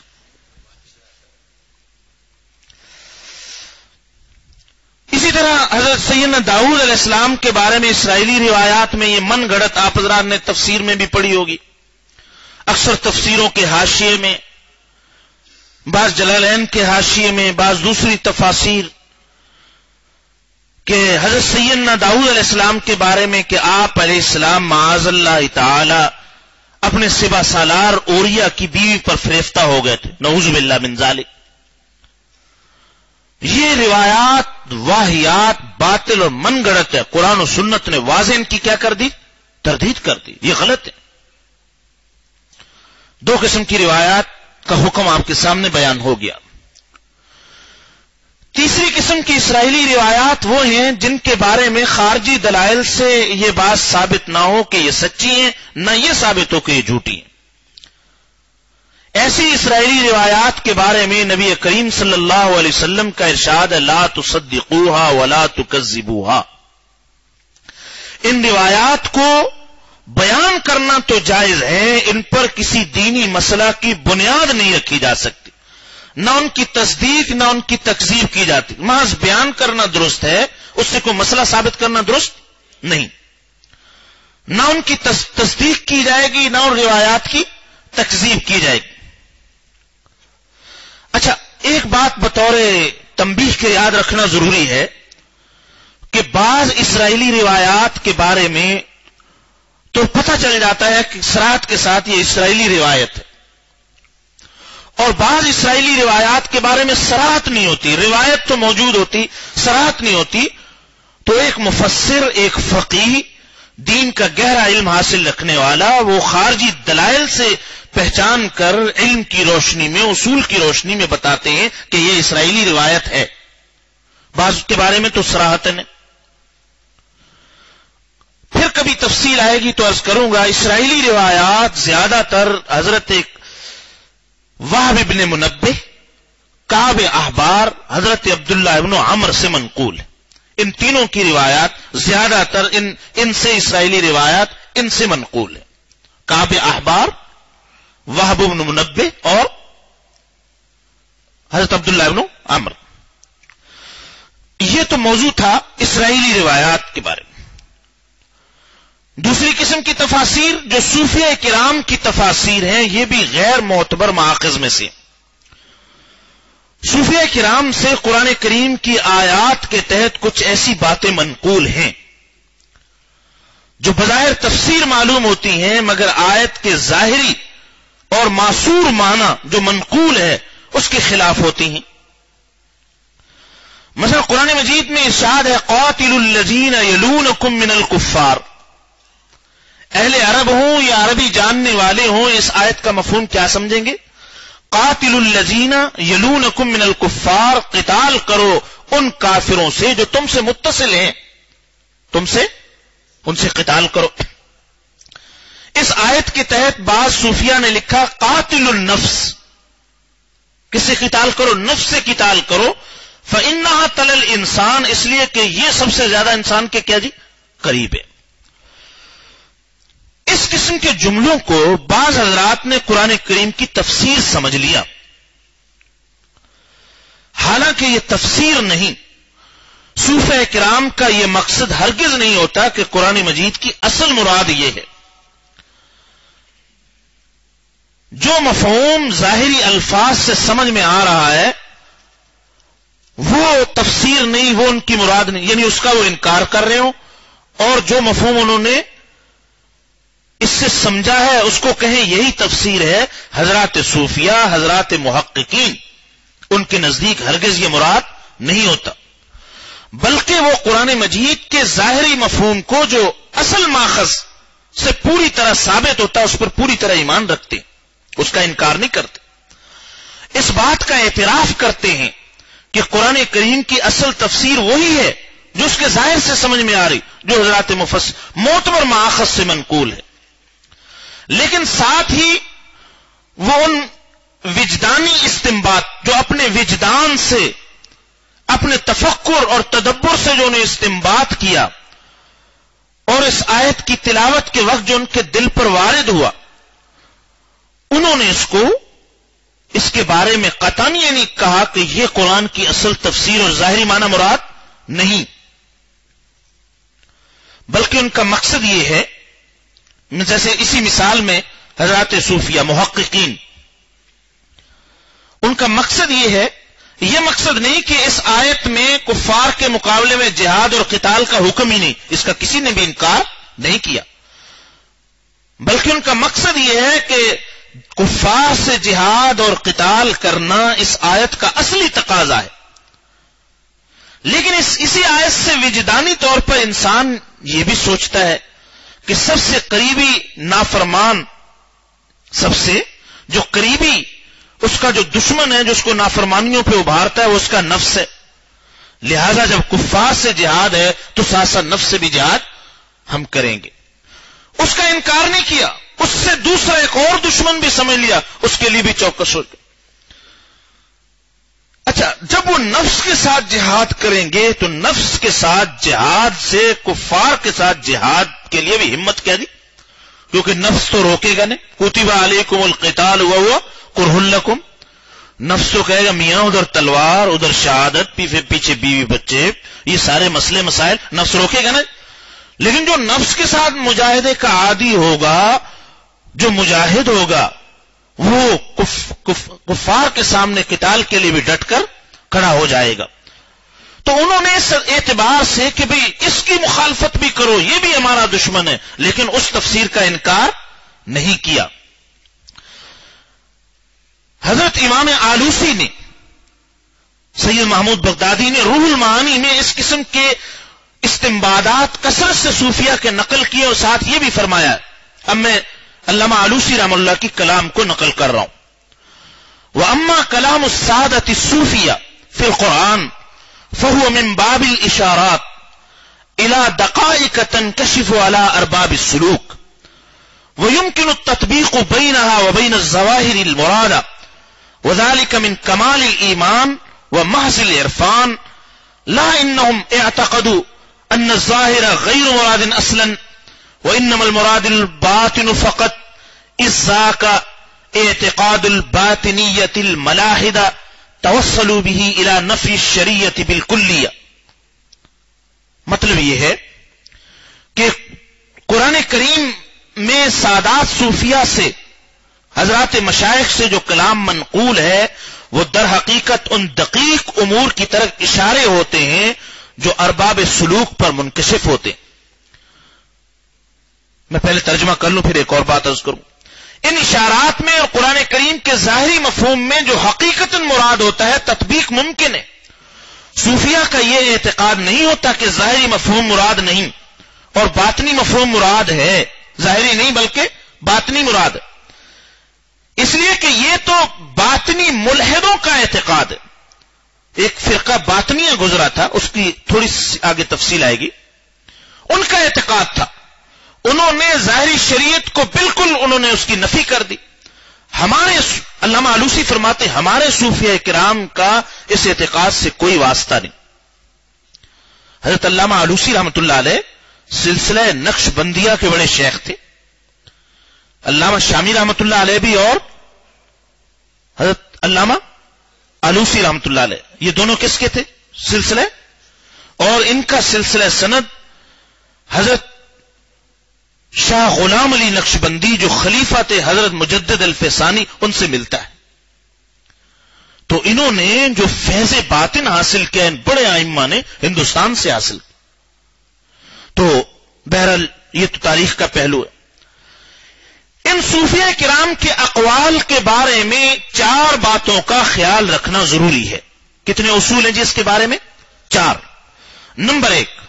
طرح حضرت سیدنا داؤد علیہ السلام کے بارے میں اسرائیلی روایات میں یہ من گھڑت آپ حضرات نے تفسیر میں بھی پڑھی ہوگی، اکثر تفسیروں کے حاشیے میں، بعض جلالین کے حاشیے میں، بعض دوسری تفاسیر، کہ حضرت سیدنا داؤد علیہ السلام کے بارے میں کہ آپ علیہ السلام معاذ اللہ تعالی اپنے سبا سالار اوریا کی بیوی پر فریفتہ ہو گئے تھے، نعوذ باللہ من ذالک۔ یہ روایات واہیات باطل اور من گڑت ہے، قرآن و سنت نے واضح ان کی کیا کر دی؟ تردید کر دی، یہ غلط ہے۔ دو قسم کی روایات کا حکم آپ کے سامنے بیان ہو گیا۔ تیسری قسم کی اسرائیلی روایات وہ ہیں جن کے بارے میں خارجی دلائل سے یہ بات ثابت نہ ہو کہ یہ سچی ہیں، نہ یہ ثابت ہو کہ یہ جھوٹی ہیں۔ ایسی اسرائیلی روایات کے بارے میں نبی کریم صلی اللہ علیہ وسلم کا ارشاد ہے، لا تصدقوها ولا تکذبوها۔ ان روایات کو بیان کرنا تو جائز ہے، ان پر کسی دینی مسئلہ کی بنیاد نہیں رکھی جا سکتی، نہ ان کی تصدیق نہ ان کی تکذیب کی جاتی، محض بیان کرنا درست ہے، اس سے کوئی مسئلہ ثابت کرنا درست نہیں، نہ ان کی تصدیق کی جائے گی نہ ان روایات کی تکذیب کی جائے گی۔ اچھا، ایک بات بطور تنبیہ کے یاد رکھنا ضروری ہے کہ بعض اسرائیلی روایات کے بارے میں تو پتہ چل جاتا ہے کہ صراحت کے ساتھ یہ اسرائیلی روایت ہے، اور بعض اسرائیلی روایات کے بارے میں صراحت نہیں ہوتی، روایت تو موجود ہوتی، صراحت نہیں ہوتی، تو ایک مفسر، ایک فقیہ، دین کا گہرا علم حاصل رکھنے والا، وہ خارجی دلائل سے پہچان کر علم کی روشنی میں، اصول کی روشنی میں بتاتے ہیں کہ یہ اسرائیلی روایت ہے، بعض کے بارے میں تو صراحت نہیں۔ پھر کبھی تفصیل آئے گی تو عرض کروں گا، اسرائیلی روایات زیادہ تر حضرت وہب ابن منبہ، کعب احبار، حضرت عبداللہ ابن عمر سے منقول ہے۔ ان تینوں کی روایات زیادہ تر ان سے اسرائیلی روایات ان سے منقول ہے، کعب احبار، وہب ابن منبہ اور حضرت عبداللہ ابن عمر۔ یہ تو موضوع تھا اسرائیلی روایات کے بارے میں۔ دوسری قسم کی تفاسیر جو صوفیہ کرام کی تفاسیر ہیں، یہ بھی غیر معتبر مآخذ میں سے۔ صوفیہ کرام سے قرآن کریم کی آیات کے تحت کچھ ایسی باتیں منقول ہیں جو بظاہر تفسیر معلوم ہوتی ہیں، مگر آیت کے ظاہری اور معصور معنی جو منقول ہے اس کے خلاف ہوتی ہیں۔ مثلا قرآن مجید میں ارشاد ہے، قاتلوا الذین یلونکم من الکفار۔ اہل عرب ہوں یا عربی جاننے والے ہوں، اس آیت کا مفہوم کیا سمجھیں گے؟ قاتل الذین یلونکم من الکفار، قتال کرو ان کافروں سے جو تم سے متصل ہیں، ان سے قتال کرو۔ اس آیت کے تحت بعض صوفیہ نے لکھا قاتل النفس، کس سے قتال کرو؟ نفس سے قتال کرو، فإنہا تل الانسان، اس لیے کہ یہ سب سے زیادہ انسان کے کیا جی؟ قریب ہے۔ اس قسم کے جملوں کو بعض حضرات نے قرآن کریم کی تفسیر سمجھ لیا، حالانکہ یہ تفسیر نہیں۔ صوفیہ کرام کا یہ مقصد ہرگز نہیں ہوتا کہ قرآن مجید کی اصل مراد یہ ہے۔ جو مفہوم ظاہری الفاظ سے سمجھ میں آ رہا ہے وہ تفسیر نہیں، وہ ان کی مراد نہیں، یعنی اس کا وہ انکار کر رہے ہوں، اور جو مفہوم انہوں نے اس سے سمجھا ہے اس کو کہیں یہی تفسیر ہے۔ حضرات صوفیہ، حضرات محققین، ان کے نزدیک ہرگز یہ مراد نہیں ہوتا، بلکہ وہ قرآن مجید کے ظاہری مفہوم کو جو اصل ماخذ سے پوری طرح ثابت ہوتا ہے اس پر پوری طرح ایمان رکھتے ہیں، اس کا انکار نہیں کرتے، اس بات کا اعتراف کرتے ہیں کہ قرآن کریم کی اصل تفسیر وہی ہے جو اس کے ظاہر سے سمجھ میں آ رہی، جو حضرات معتبر مآخذ سے منقول ہے۔ لیکن ساتھ ہی وہ ان وجدانی استنباط جو اپنے وجدان سے، اپنے تفکر اور تدبر سے جو انہیں استنباط کیا، اور اس آیت کی تلاوت کے وقت جو ان کے دل پر وارد ہوا، انہوں نے اس کے بارے میں قطعاً یہ نہیں کہا کہ یہ قرآن کی اصل تفسیر اور ظاہری معنی مراد نہیں، بلکہ ان کا مقصد یہ ہے، جیسے اسی مثال میں حضرات صوفیہ محققین، ان کا مقصد یہ مقصد نہیں کہ اس آیت میں کفار کے مقابلے میں جہاد اور قتال کا حکم ہی نہیں، اس کا کسی نے بھی انکار نہیں کیا، بلکہ ان کا مقصد یہ ہے کہ کفار سے جہاد اور قتال کرنا اس آیت کا اصلی تقاضا ہے، لیکن اسی آیت سے وجدانی طور پر انسان یہ بھی سوچتا ہے کہ سب سے قریبی نافرمان، سب سے جو قریبی اس کا جو دشمن ہے جو اس کو نافرمانیوں پہ ابھارتا ہے وہ اس کا نفس ہے، لہذا جب کفار سے جہاد ہے تو ساتھ ساتھ نفس سے بھی جہاد ہم کریں گے۔ اس کا انکار نہیں کیا، اس سے دوسرا ایک اور دشمن بھی سمجھ لیا، اس کے لیے بھی چوکس ہو گئے۔ اچھا، جب وہ نفس کے ساتھ جہاد کریں گے تو نفس کے ساتھ جہاد سے کفار کے ساتھ جہاد کے لیے بھی ہمت کیا دی، کیونکہ نفس تو روکے گا نہیں، کتب علیکم القتال وهو کرہ لکم، نفس تو کہے گا میاں ادھر تلوار ادھر شہادت پیچھے بیوی بچے، یہ سارے مسئلے مسائل نفس روکے گا نا۔ لیکن جو نفس کے ساتھ مجاہدے کا عادی ہوگا، جو مجاہد ہوگا، وہ کفار کے سامنے قتال کے لیے بھی ڈٹ کر کھڑا ہو جائے گا۔ تو انہوں نے اس اعتبار سے کہ بھئی اس کی مخالفت بھی کرو، یہ بھی ہمارا دشمن ہے، لیکن اس تفسیر کا انکار نہیں کیا۔ حضرت امام آلوسی نے، سید محمود بغدادی نے روح المعانی میں اس قسم کے استنباطات کثرت سے صوفیہ کے نقل کیے اور ساتھ یہ بھی فرمایا۔ اب میں علامہ آلوسی رحمہ اللہ کی کلام کو نقل کر رہا ہوں۔ وَأَمَّا كَلَامُ السَّادَةِ الصُّوفِيَّةِ فِي الْقُرْآنِ فَهُوَ مِن بَابِ الْإِشَارَاتِ إِلَى دَقَائِقَ تَنْكَشِفُ عَلَى أَرْبَابِ السُّلُوكِ وَيُمْكِنُ التَّطْبِيقُ بَيْنَهَا وَبَيْنَ الظَّوَاهِرِ الْمُرَادَةِ وذلك من كمال الإيمان ومحض العرفان لا إنهم اعتقدوا أن الظاهر غير مراد أصلا وإنما المراد الباطن فقط إذ ذاك اعتقاد الباطنية الملاحدة توصلوا به إلى نفي الشريعة بالكلية۔ مطلب یہ ہے کہ قرآن کریم میں سادات صوفیہ سے، حضرات مشائخ سے جو کلام منقول ہے وہ در حقیقت ان دقیق امور کی طرف اشارے ہوتے ہیں جو ارباب سلوک پر منکشف ہوتے ہیں۔ میں پہلے ترجمہ کر لوں پھر ایک اور بات عرض کروں۔ ان اشارات میں اور قرآن کریم کے ظاہری مفہوم میں جو حقیقتاً مراد ہوتا ہے تطبیق ممکن ہے۔ صوفیہ کا یہ اعتقاد نہیں ہوتا کہ ظاہری مفہوم مراد نہیں اور باطنی مفہوم مراد ہے، ظاہری نہیں بلکہ باطنی مراد ہے، اس لیے کہ یہ تو باطنی ملحدوں کا اعتقاد ہے۔ ایک فرقہ باطنیہ گزرا تھا، اس کی تھوڑی آگے تفصیل آئے گی، ان کا اعتقاد تھا، انہوں نے ظاہری شریعت کو بالکل انہوں نے اس کی نفی کر دی۔ ہمارے علامہ آلوسی فرماتے ہمارے صوفیہ کرام کا اس اعتقاد سے کوئی واسطہ نہیں۔ حضرت علامہ آلوسی رحمۃ اللہ علیہ سلسلہ نقش بندیہ کے بڑے شیخ تھے، علامہ شامی رحمۃ اللہ علیہ بھی اور حضرت علامہ آلوسی رحمۃ اللہ علیہ، یہ دونوں کس کے تھے سلسلہ، اور ان کا سلسلہ سند حضرت شاہ غلام علی نقشبندی جو خلیفہ تھے حضرت مجدد الفسانی ان سے ملتا ہے۔ تو انہوں نے جو فیض باطن حاصل کیا ان بڑے ائمہ نے ہندوستان سے حاصل کیا۔ تو بہرحال یہ تو تاریخ کا پہلو ہے۔ ان صوفیہ کرام کے اقوال کے بارے میں 4 باتوں کا خیال رکھنا ضروری ہے۔ کتنے اصول ہیں جی اس کے بارے میں؟ 4۔ نمبر 1،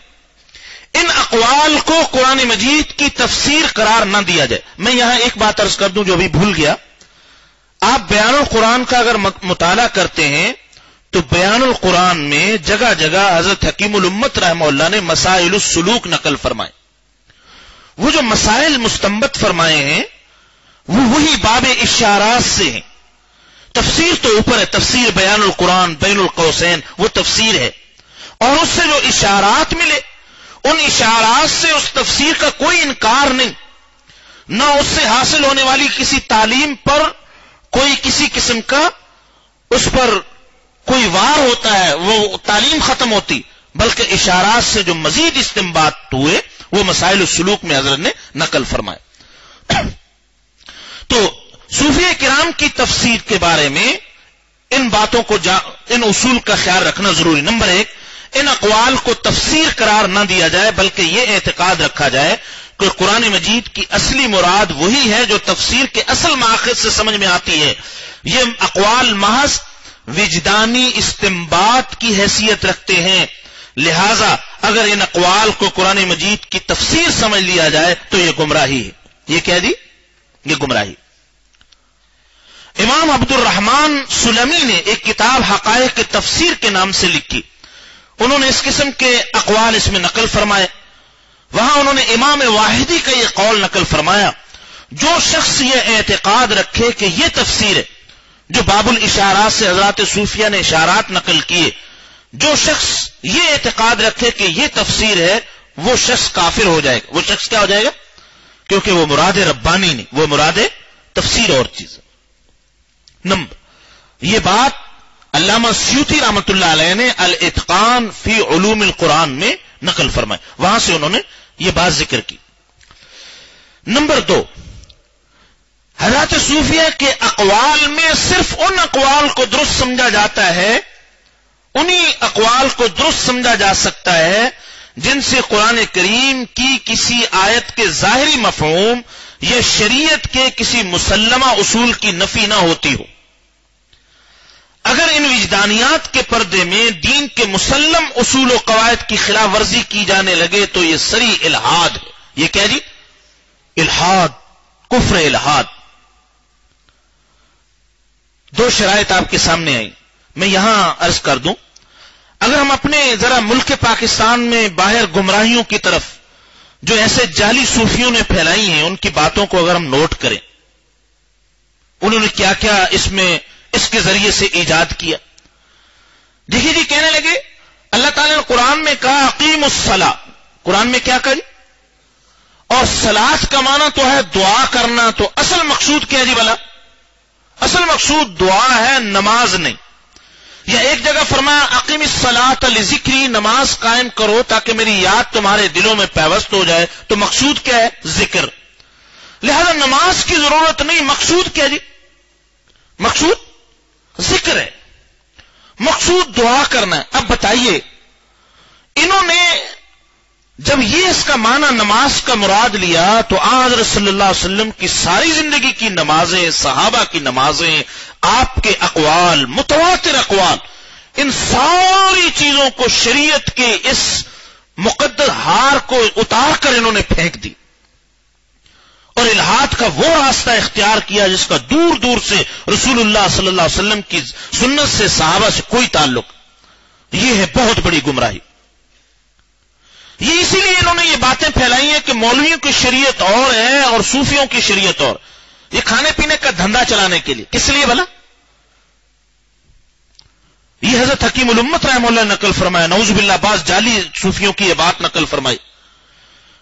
ان اقوال کو قرآن مجید کی تفسیر قرار نہ دیا جائے۔ میں یہاں ایک بات عرض کر دوں جو ابھی بھول گیا، آپ بیان القرآن کا اگر مطالعہ کرتے ہیں تو بیان القرآن میں جگہ جگہ حضرت حکیم الامت رحمہ اللہ نے مسائل السلوک نقل فرمائے۔ وہ جو مسائل مستنبط فرمائے ہیں وہ وہی باب اشارات سے ہیں۔ تفسیر تو اوپر ہے، تفسیر بیان القرآن بین القوسین وہ تفسیر ہے، اور اس سے جو اشارات ملے ان اشارات سے اس تفسیر کا کوئی انکار نہیں، نہ اس سے حاصل ہونے والی کسی تعلیم پر کوئی کسی قسم کا اس پر کوئی وار ہوتا ہے وہ تعلیم ختم ہوتی، بلکہ اشارات سے جو مزید استنباط ہوئے وہ مسائل السلوک میں حضرت نے نقل فرمائے. تو صوفیہ کرام کی تفسیر کے بارے میں ان باتوں کو ان اصول کا خیال رکھنا ضروری. نمبر 1، ان اقوال کو تفسیر قرار نہ دیا جائے بلکہ یہ اعتقاد رکھا جائے کہ قرآن مجید کی اصلی مراد وہی ہے جو تفسیر کے اصل ماخذ سے سمجھ میں آتی ہے. یہ اقوال محض وجدانی استنباط کی حیثیت رکھتے ہیں، لہذا اگر ان اقوال کو قرآن مجید کی تفسیر سمجھ لیا جائے تو یہ گمراہی ہے. یہ کیا جی؟ یہ گمراہی. امام عبد الرحمن سلمی نے ایک کتاب حقائق تفسیر کے نام سے لکھی. انہوں نے اس قسم کے اقوال اس میں نقل فرمائے. وہاں انہوں نے امام واحدی کا یہ قول نقل فرمایا، جو شخص یہ اعتقاد رکھے کہ یہ تفسیر ہے، جو باب الاشارات سے حضرات صوفیہ نے اشارات نقل کیے، جو شخص یہ اعتقاد رکھے کہ یہ تفسیر ہے وہ شخص کافر ہو جائے گا. وہ شخص کیا ہو جائے گا؟ کیونکہ وہ مراد ربانی نہیں، وہ مراد تفسیر اور چیز. نمبر، یہ بات علامہ سیوطی رحمۃ اللہ علیہ نے الاتقان فی علوم القرآن میں نقل فرمائے، وہاں سے انہوں نے یہ بات ذکر کی. نمبر 2، حضرات صوفیہ کے اقوال میں صرف ان اقوال کو درست سمجھا جاتا ہے، انہی اقوال کو درست سمجھا جا سکتا ہے جن سے قرآن کریم کی کسی آیت کے ظاہری مفہوم یا شریعت کے کسی مسلمہ اصول کی نفی نہ ہوتی ہو. اگر ان وجدانیات کے پردے میں دین کے مسلم اصول و قواعد کی خلاف ورزی کی جانے لگے تو یہ صریح الحاد ہے. یہ کیا جی؟ الحاد، کفر الحاد. 2 شرائط آپ کے سامنے آئی، میں یہاں عرض کر دوں. اگر ہم اپنے ذرا ملک پاکستان میں باہر گمراہیوں کی طرف جو ایسے جعلی صوفیوں نے پھیلائی ہیں ان کی باتوں کو اگر ہم نوٹ کریں، انہوں نے کیا کیا اس کے ذریعے سے ایجاد کیا. دیکھیے جی، کہنے لگے اللہ تعالیٰ نے قرآن میں کہا اقیم الصلاۃ. قرآن میں کیا کہا جی؟ اور صلاۃ کا معنی تو ہے دعا کرنا. تو اصل مقصود کیا جی بھلا؟ اصل مقصود دعا ہے، نماز نہیں. یا ایک جگہ فرمایا اقیم الصلاۃ لذکری، نماز قائم کرو تاکہ میری یاد تمہارے دلوں میں پیوست ہو جائے. تو مقصود کیا ہے؟ ذکر. لہذا نماز کی ضرورت نہیں. مقصود کیا جی؟ مقصود ذکر ہے، مقصود دعا کرنا ہے. اب بتائیے، انہوں نے جب یہ اس کا معنی نماز کا مراد لیا تو حضرت صلی اللہ علیہ وسلم کی ساری زندگی کی نمازیں، صحابہ کی نمازیں، آپ کے اقوال، متواتر اقوال، ان ساری چیزوں کو شریعت کے اس مقدس ہار کو اتار کر انہوں نے پھینک دی اور الحاد کا وہ راستہ اختیار کیا جس کا دور دور سے رسول اللہ صلی اللہ علیہ وسلم کی سنت سے، صحابہ سے کوئی تعلق. یہ ہے بہت بڑی گمراہی. یہ اسی لیے انہوں نے یہ باتیں پھیلائی ہیں کہ مولویوں کی شریعت اور ہے اور صوفیوں کی شریعت اور. یہ کھانے پینے کا دھندا چلانے کے لیے. کس لیے بھلا؟ یہ حضرت حکیم الامت رحمہ اللہ نقل فرمایا، نعوذ باللہ بعض جعلی صوفیوں کی یہ بات نقل فرمائی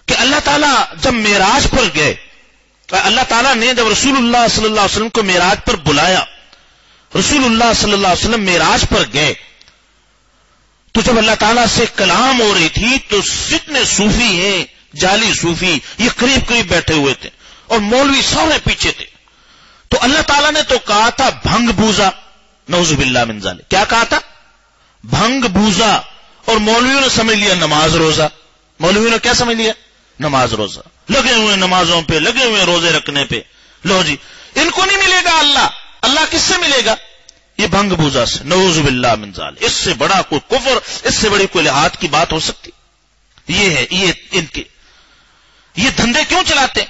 کہ اللہ تعالیٰ جب معراج پر گئے، اللہ تعالیٰ نے جب رسول اللہ صلی اللہ علیہ وسلم کو معراج پر بلایا، رسول اللہ صلی اللہ علیہ وسلم معراج پر گئے تو جب اللہ تعالیٰ سے کلام ہو رہی تھی تو جتنے صوفی ہیں، جعلی صوفی، یہ قریب قریب بیٹھے ہوئے تھے اور مولوی سارے پیچھے تھے. تو اللہ تعالیٰ نے تو کہا تھا بھنگ بھوزا، نعوذ باللہ من ذالک. کیا کہا تھا؟ بھنگ بھوزا. اور مولویوں نے سمجھ لیا نماز روزہ. مولویوں نے کیا سمجھ لیا؟ نماز روزہ. لگے ہوئے نمازوں پہ، لگے ہوئے روزے رکھنے پہ. لو جی، ان کو نہیں ملے گا اللہ. اللہ کس سے ملے گا؟ یہ بھنگ بھوزا سے. نعوذ باللہ من ذالک. اس سے بڑا کوئی کفر، اس سے بڑی کوئی الحاد کی بات ہو سکتی؟ یہ ہے یہ ان کے یہ دھندے کیوں چلاتے ہیں؟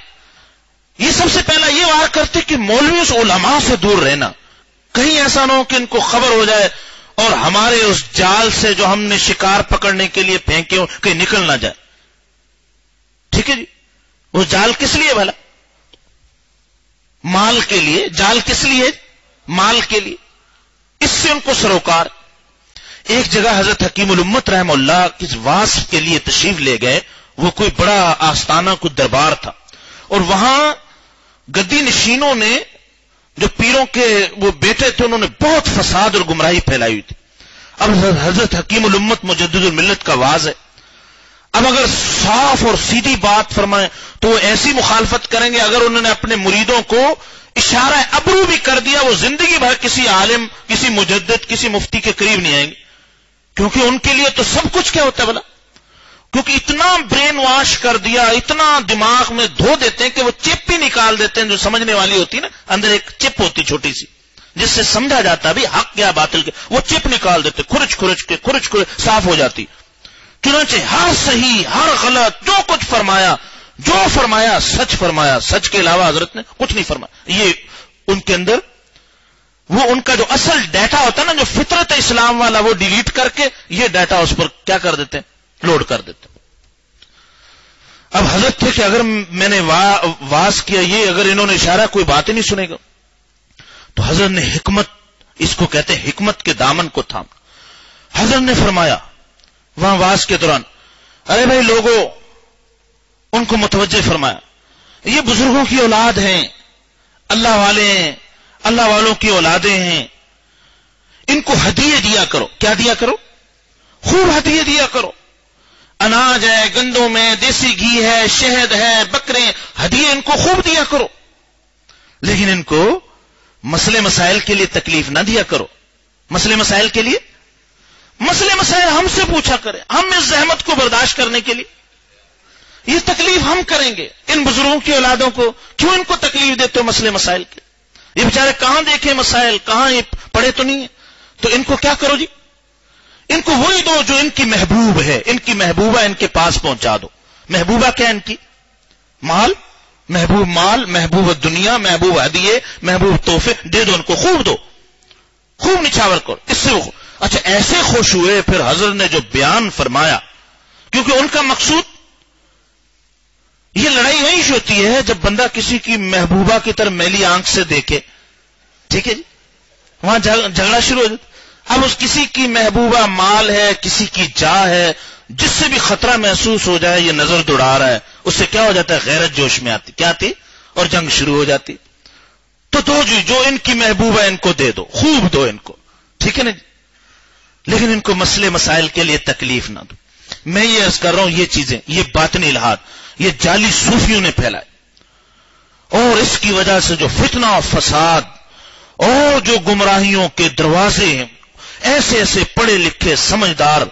یہ سب سے پہلا یہ وار کرتے کہ مولویوں سے، علماء سے دور رہنا، کہیں ایسا نہ ہو کہ ان کو خبر ہو جائے اور ہمارے اس جال سے جو ہم نے شکار پکڑنے کے لیے پھینکے ہو کہیں نکل نہ جائے. ٹھیک ہے جی، وہ جال کس لیے بھلا؟ مال کے لیے. جال کس لیے؟ مال کے لیے. اس سے ان کو سروکار. ایک جگہ حضرت حکیم الامت رحمہ اللہ کس واس کے لیے تشریف لے گئے. وہ کوئی بڑا آستانہ کو دربار تھا اور وہاں گدی نشینوں نے، جو پیروں کے وہ بیٹے تھے، انہوں نے بہت فساد اور گمراہی پھیلائی ہوئی تھی. اب حضرت حکیم الامت مجدد الملت کا واز ہے. اب اگر صاف اور سیدھی بات فرمائیں تو وہ ایسی مخالفت کریں گے، اگر انہوں نے اپنے مریدوں کو اشارہ ابرو بھی کر دیا وہ زندگی بھر کسی عالم، کسی مجدد، کسی مفتی کے قریب نہیں آئیں گے، کیونکہ ان کے لیے تو سب کچھ کیا ہوتا ہے بلا، کیونکہ اتنا برین واش کر دیا، اتنا دماغ میں دھو دیتے ہیں کہ وہ چپ ہی نکال دیتے ہیں جو سمجھنے والی ہوتی ہے نا، اندر ایک چپ ہوتی چھوٹی سی جس سے سمجھا جاتا ہے بھی حق کیا باطل کیا، وہ چپ نکال دیتے، کھرچ کے صاف ہو جاتی۔ چنانچہ ہر صحیح ہر غلط جو کچھ فرمایا سچ فرمایا، سچ کے علاوہ حضرت نے کچھ نہیں فرمایا۔ یہ ان کے اندر وہ ان کا جو اصل ڈیٹا ہوتا ہے نا، جو فطرت اسلام والا، وہ ڈیلیٹ کر کے یہ ڈیٹا اس پر کیا کر دیتے ہیں، لوڈ کر دیتے ہیں۔ اب حضرت تھے کہ اگر میں نے واز کیا، یہ اگر انہوں نے اشارہ کوئی بات ہی نہیں سنے گا، تو حضرت نے حکمت، اس کو کہتے ہیں حکمت کے دامن کو تھام۔ حضرت نے فرمایا وہاں واز کے دوران، ارے بھائی لوگوں، ان کو متوجہ فرمایا، یہ بزرگوں کی اولاد ہیں، اللہ والے ہیں، اللہ والوں کی اولادیں ہیں، ان کو ہدیے دیا کرو۔ کیا دیا کرو؟ خوب ہدیے دیا کرو، اناج ہے، گندم میں دیسی گھی ہے، شہد ہے، بکرے، ہدیے ان کو خوب دیا کرو، لیکن ان کو مسئلے مسائل کے لیے تکلیف نہ دیا کرو۔ مسئلے مسائل کے لیے، مسئلے مسائل ہم سے پوچھا کریں، ہم اس زحمت کو برداشت کرنے کے لیے یہ تکلیف ہم کریں گے۔ ان بزرگوں کی اولادوں کو کیوں ان کو تکلیف دیتے ہو مسئلے مسائل کے؟ یہ بیچارے کہاں دیکھیں مسائل، کہاں یہ پڑھے تو نہیں ہے، تو ان کو کیا کرو جی، ان کو وہی دو جو ان کی محبوب ہے، ان کی محبوبہ ان کے پاس پہنچا دو۔ محبوبہ کیا ان کی؟ مال، محبوب دنیا، محبوب ہدیے، محبوب تحفے دے دو، ان کو خوب دو، خوب نچھاور کرو، اس سے وہ اچھا ایسے خوش ہوئے۔ پھر حضرت نے جو بیان فرمایا، کیونکہ ان کا مقصود، یہ لڑائی وہیں سے ہوتی ہے جب بندہ کسی کی محبوبہ کی طرف میلی آنکھ سے دیکھے، ٹھیک ہے جی، وہاں جھگڑا شروع ہو جاتا۔ اب اس کسی کی محبوبہ مال ہے، کسی کی جاہ ہے، جس سے بھی خطرہ محسوس ہو جائے، یہ نظر دوڑا رہا ہے، اس سے کیا ہو جاتا ہے، غیرت جوش میں آتی، کیا آتی، اور جنگ شروع ہو جاتی۔ تو دو جی، جو ان کی محبوبہ ان کو دے دو، خوب دو ان کو، ٹھیک ہے نا جی، لیکن ان کو مسئلے مسائل کے لیے تکلیف نہ دو۔ میں یہ عرض کر رہا ہوں، یہ چیزیں، یہ باطنی الہاد، یہ جعلی صوفیوں نے پھیلائے، اور اس کی وجہ سے جو فتنہ و فساد اور جو گمراہیوں کے دروازے ہیں، ایسے ایسے پڑھے لکھے سمجھدار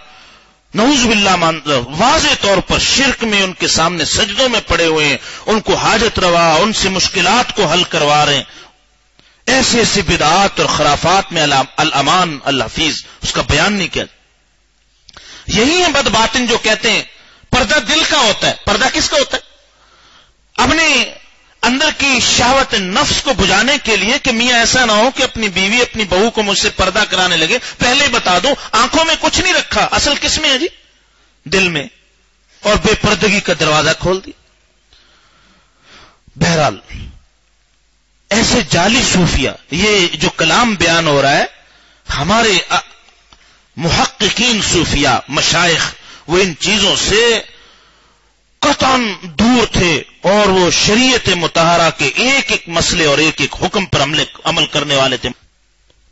نعوذ باللہ واضح طور پر شرک میں ان کے سامنے سجدوں میں پڑے ہوئے ہیں، ان کو حاجت روا، ان سے مشکلات کو حل کروا رہے ہیں، ایسے ایسے بدعات اور خرافات میں الامان الحفیظ اس کا بیان نہیں کیا۔ یہی ہے بد باطن جو کہتے ہیں پردہ دل کا ہوتا ہے۔ پردہ کس کا ہوتا ہے؟ اپنے اندر کی شہوت نفس کو بجھانے کے لیے کہ میاں ایسا نہ ہو کہ اپنی بیوی اپنی بہو کو مجھ سے پردہ کرانے لگے، پہلے بتا دوں آنکھوں میں کچھ نہیں رکھا، اصل کس میں ہے جی؟ دل میں، اور بے پردگی کا دروازہ کھول دی۔ بہرحال ایسے جعلی صوفیہ، یہ جو کلام بیان ہو رہا ہے، ہمارے محققین صوفیہ مشائخ وہ ان چیزوں سے قطعاً دور تھے، اور وہ شریعت مطہرہ کے ایک ایک مسئلے اور ایک ایک حکم پر عمل کرنے والے تھے۔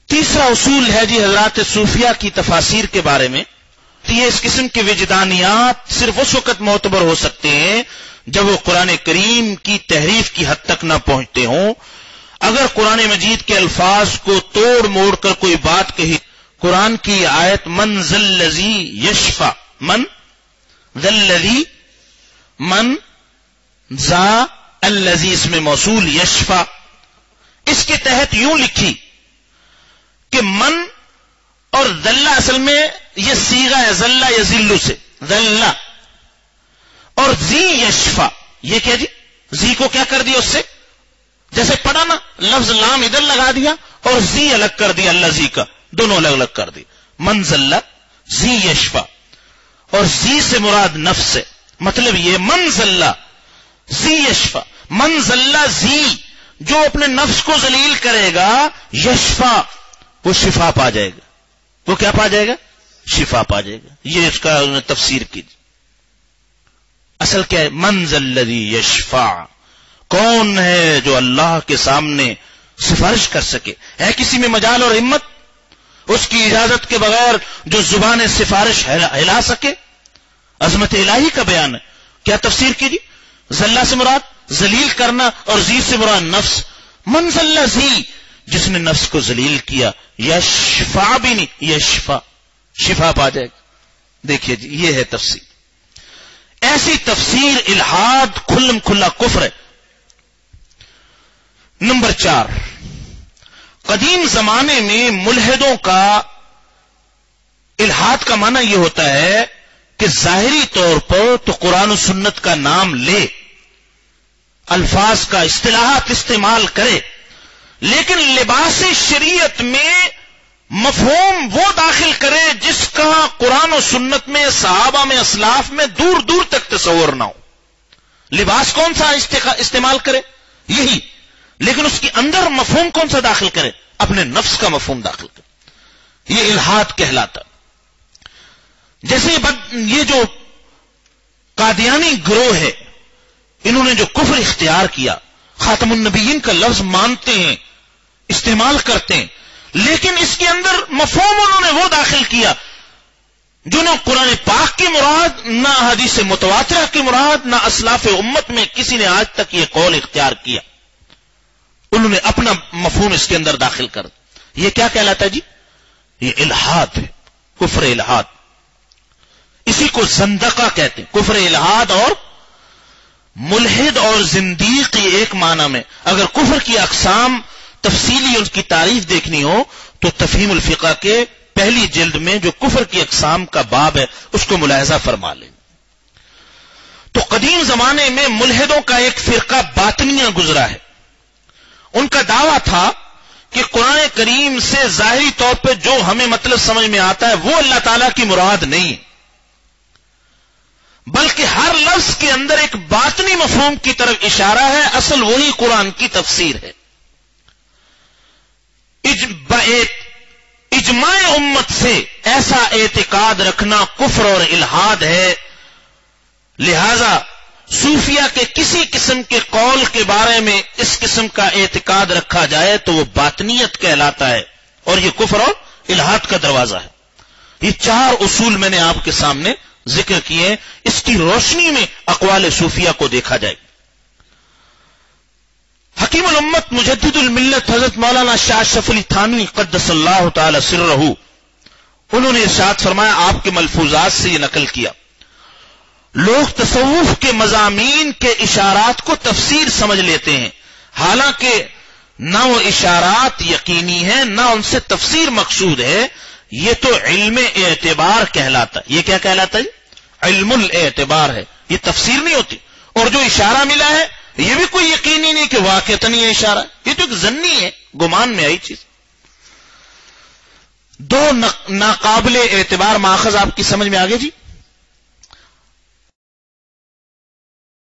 تیسرا اصول ہے جی حضرات صوفیہ کی تفاسیر کے بارے میں، یہ اس قسم کے وجدانیات صرف اس وقت معتبر ہو سکتے ہیں جب وہ قرآن کریم کی تحریف کی حد تک نہ پہنچتے ہوں۔ اگر قرآن مجید کے الفاظ کو توڑ موڑ کر کوئی بات کہی، قرآن کی آیت من ذا الذی یشفع، من ذا الذی، من ذا الذی اس میں موصول یشفع، اس کے تحت یوں لکھی کہ من اور ذلہ اصل میں یہ صیغہ ہے ذلہ یذل سے، ذلہ، اور ذی یشفع، یہ کیا جی، ذی کو کیا کر دیا اس سے، جیسے پڑھا نا لفظ لام ادھر لگا دیا اور ذی الگ کر دیا، اللہ ذی کا دونوں الگ الگ کر دی، من ذلہ ذی یشفع، اور ذی سے مراد نفس ہے، مطلب یہ من ذلہ ذی یشفع، من ذلہ ذی، جو اپنے نفس کو ذلیل کرے گا، یشفع وہ شفا پا جائے گا، وہ کیا پا جائے گا، شفا پا جائے گا۔ یہ اس کا انہوں نے تفسیر کی۔ اصل کیا ہے، من ذا الذی یشفع، کون ہے جو اللہ کے سامنے سفارش کر سکے؟ ہے کسی میں مجال اور ہمت اس کی اجازت کے بغیر جو زبان سفارش ہلا سکے؟ عظمت الہی کا بیان ہے. کیا تفسیر کی جی؟ ذلہ سے مراد ذلیل کرنا اور ذی سے مراد نفس. من ذلہ ذی، جس نے نفس کو ذلیل کیا. یشفع بھی نہیں، یشفع، شفا پا جائے گا. دیکھیے جی یہ ہے تفسیر. ایسی تفسیر الہاد کھلم کھلا کفر ہے. نمبر 4، قدیم زمانے میں ملحدوں کا الہاد کا معنی یہ ہوتا ہے کہ ظاہری طور پر تو قرآن و سنت کا نام لے، الفاظ کا اصطلاحات استعمال کرے، لیکن لباس شریعت میں مفہوم وہ داخل کرے جس کا قرآن و سنت میں، صحابہ میں، اسلاف میں دور دور تک تصور نہ ہو. لباس کون سا استعمال کرے؟ یہی، لیکن اس کے اندر مفہوم کون سا داخل کرے؟ اپنے نفس کا مفہوم داخل کرے. یہ الہاد کہلاتا. جیسے یہ جو قادیانی گروہ ہے، انہوں نے جو کفر اختیار کیا، خاتم النبیین کا لفظ مانتے ہیں، استعمال کرتے ہیں، لیکن اس کے اندر مفہوم انہوں نے وہ داخل کیا جو نہ قرآن پاک کی مراد، نہ حدیث متواترہ کی مراد، نہ اسلاف امت میں کسی نے آج تک یہ قول اختیار کیا. انہوں نے اپنا مفہوم اس کے اندر داخل کر. یہ کیا کہلاتا ہے جی؟ یہ الہاد ہے، کفر الہاد. اسی کو زندقہ کہتے ہیں. کفر الہاد اور ملحد اور زندیق ایک معنی میں. اگر کفر کی اقسام تفصیلی اس کی تعریف دیکھنی ہو تو تفہیم الفقہ کے پہلی جلد میں جو کفر کی اقسام کا باب ہے اس کو ملاحظہ فرما لیں. تو قدیم زمانے میں ملحدوں کا ایک فرقہ باطنیہ گزرا ہے. ان کا دعویٰ تھا کہ قرآن کریم سے ظاہری طور پہ جو ہمیں مطلب سمجھ میں آتا ہے وہ اللہ تعالیٰ کی مراد نہیں، بلکہ ہر لفظ کے اندر ایک باطنی مفہوم کی طرف اشارہ ہے. اصل وہی قرآن کی تفسیر ہے. اجماع امت سے ایسا اعتقاد رکھنا کفر اور الہاد ہے. لہذا صوفیہ کے کسی قسم کے قول کے بارے میں اس قسم کا اعتقاد رکھا جائے تو وہ باطنیت کہلاتا ہے اور یہ کفر اور الہاد کا دروازہ ہے. یہ 4 اصول میں نے آپ کے سامنے ذکر کیے. اس کی روشنی میں اقوال صوفیہ کو دیکھا جائے. حکیم الامت مجدد الملت حضرت مولانا شاہ اشرف علی تھانوی قدس اللہ تعالی سرہ، انہوں نے ارشاد فرمایا، آپ کے ملفوظات سے یہ نقل کیا، لوگ تصوف کے مضامین کے اشارات کو تفسیر سمجھ لیتے ہیں، حالانکہ نہ وہ اشارات یقینی ہیں نہ ان سے تفسیر مقصود ہے. یہ تو علم اعتبار کہلاتا ہے. یہ کیا کہلاتا ہے؟ علم الاعتبار ہے. یہ تفسیر نہیں ہوتی. اور جو اشارہ ملا ہے یہ بھی کوئی یقینی نہیں کہ واقعتاً یہ اشارہ، یہ تو ایک ظنی ہے، گمان میں آئی چیز. 2 ناقابل اعتبار ماخذ آپ کی سمجھ میں آگے جی.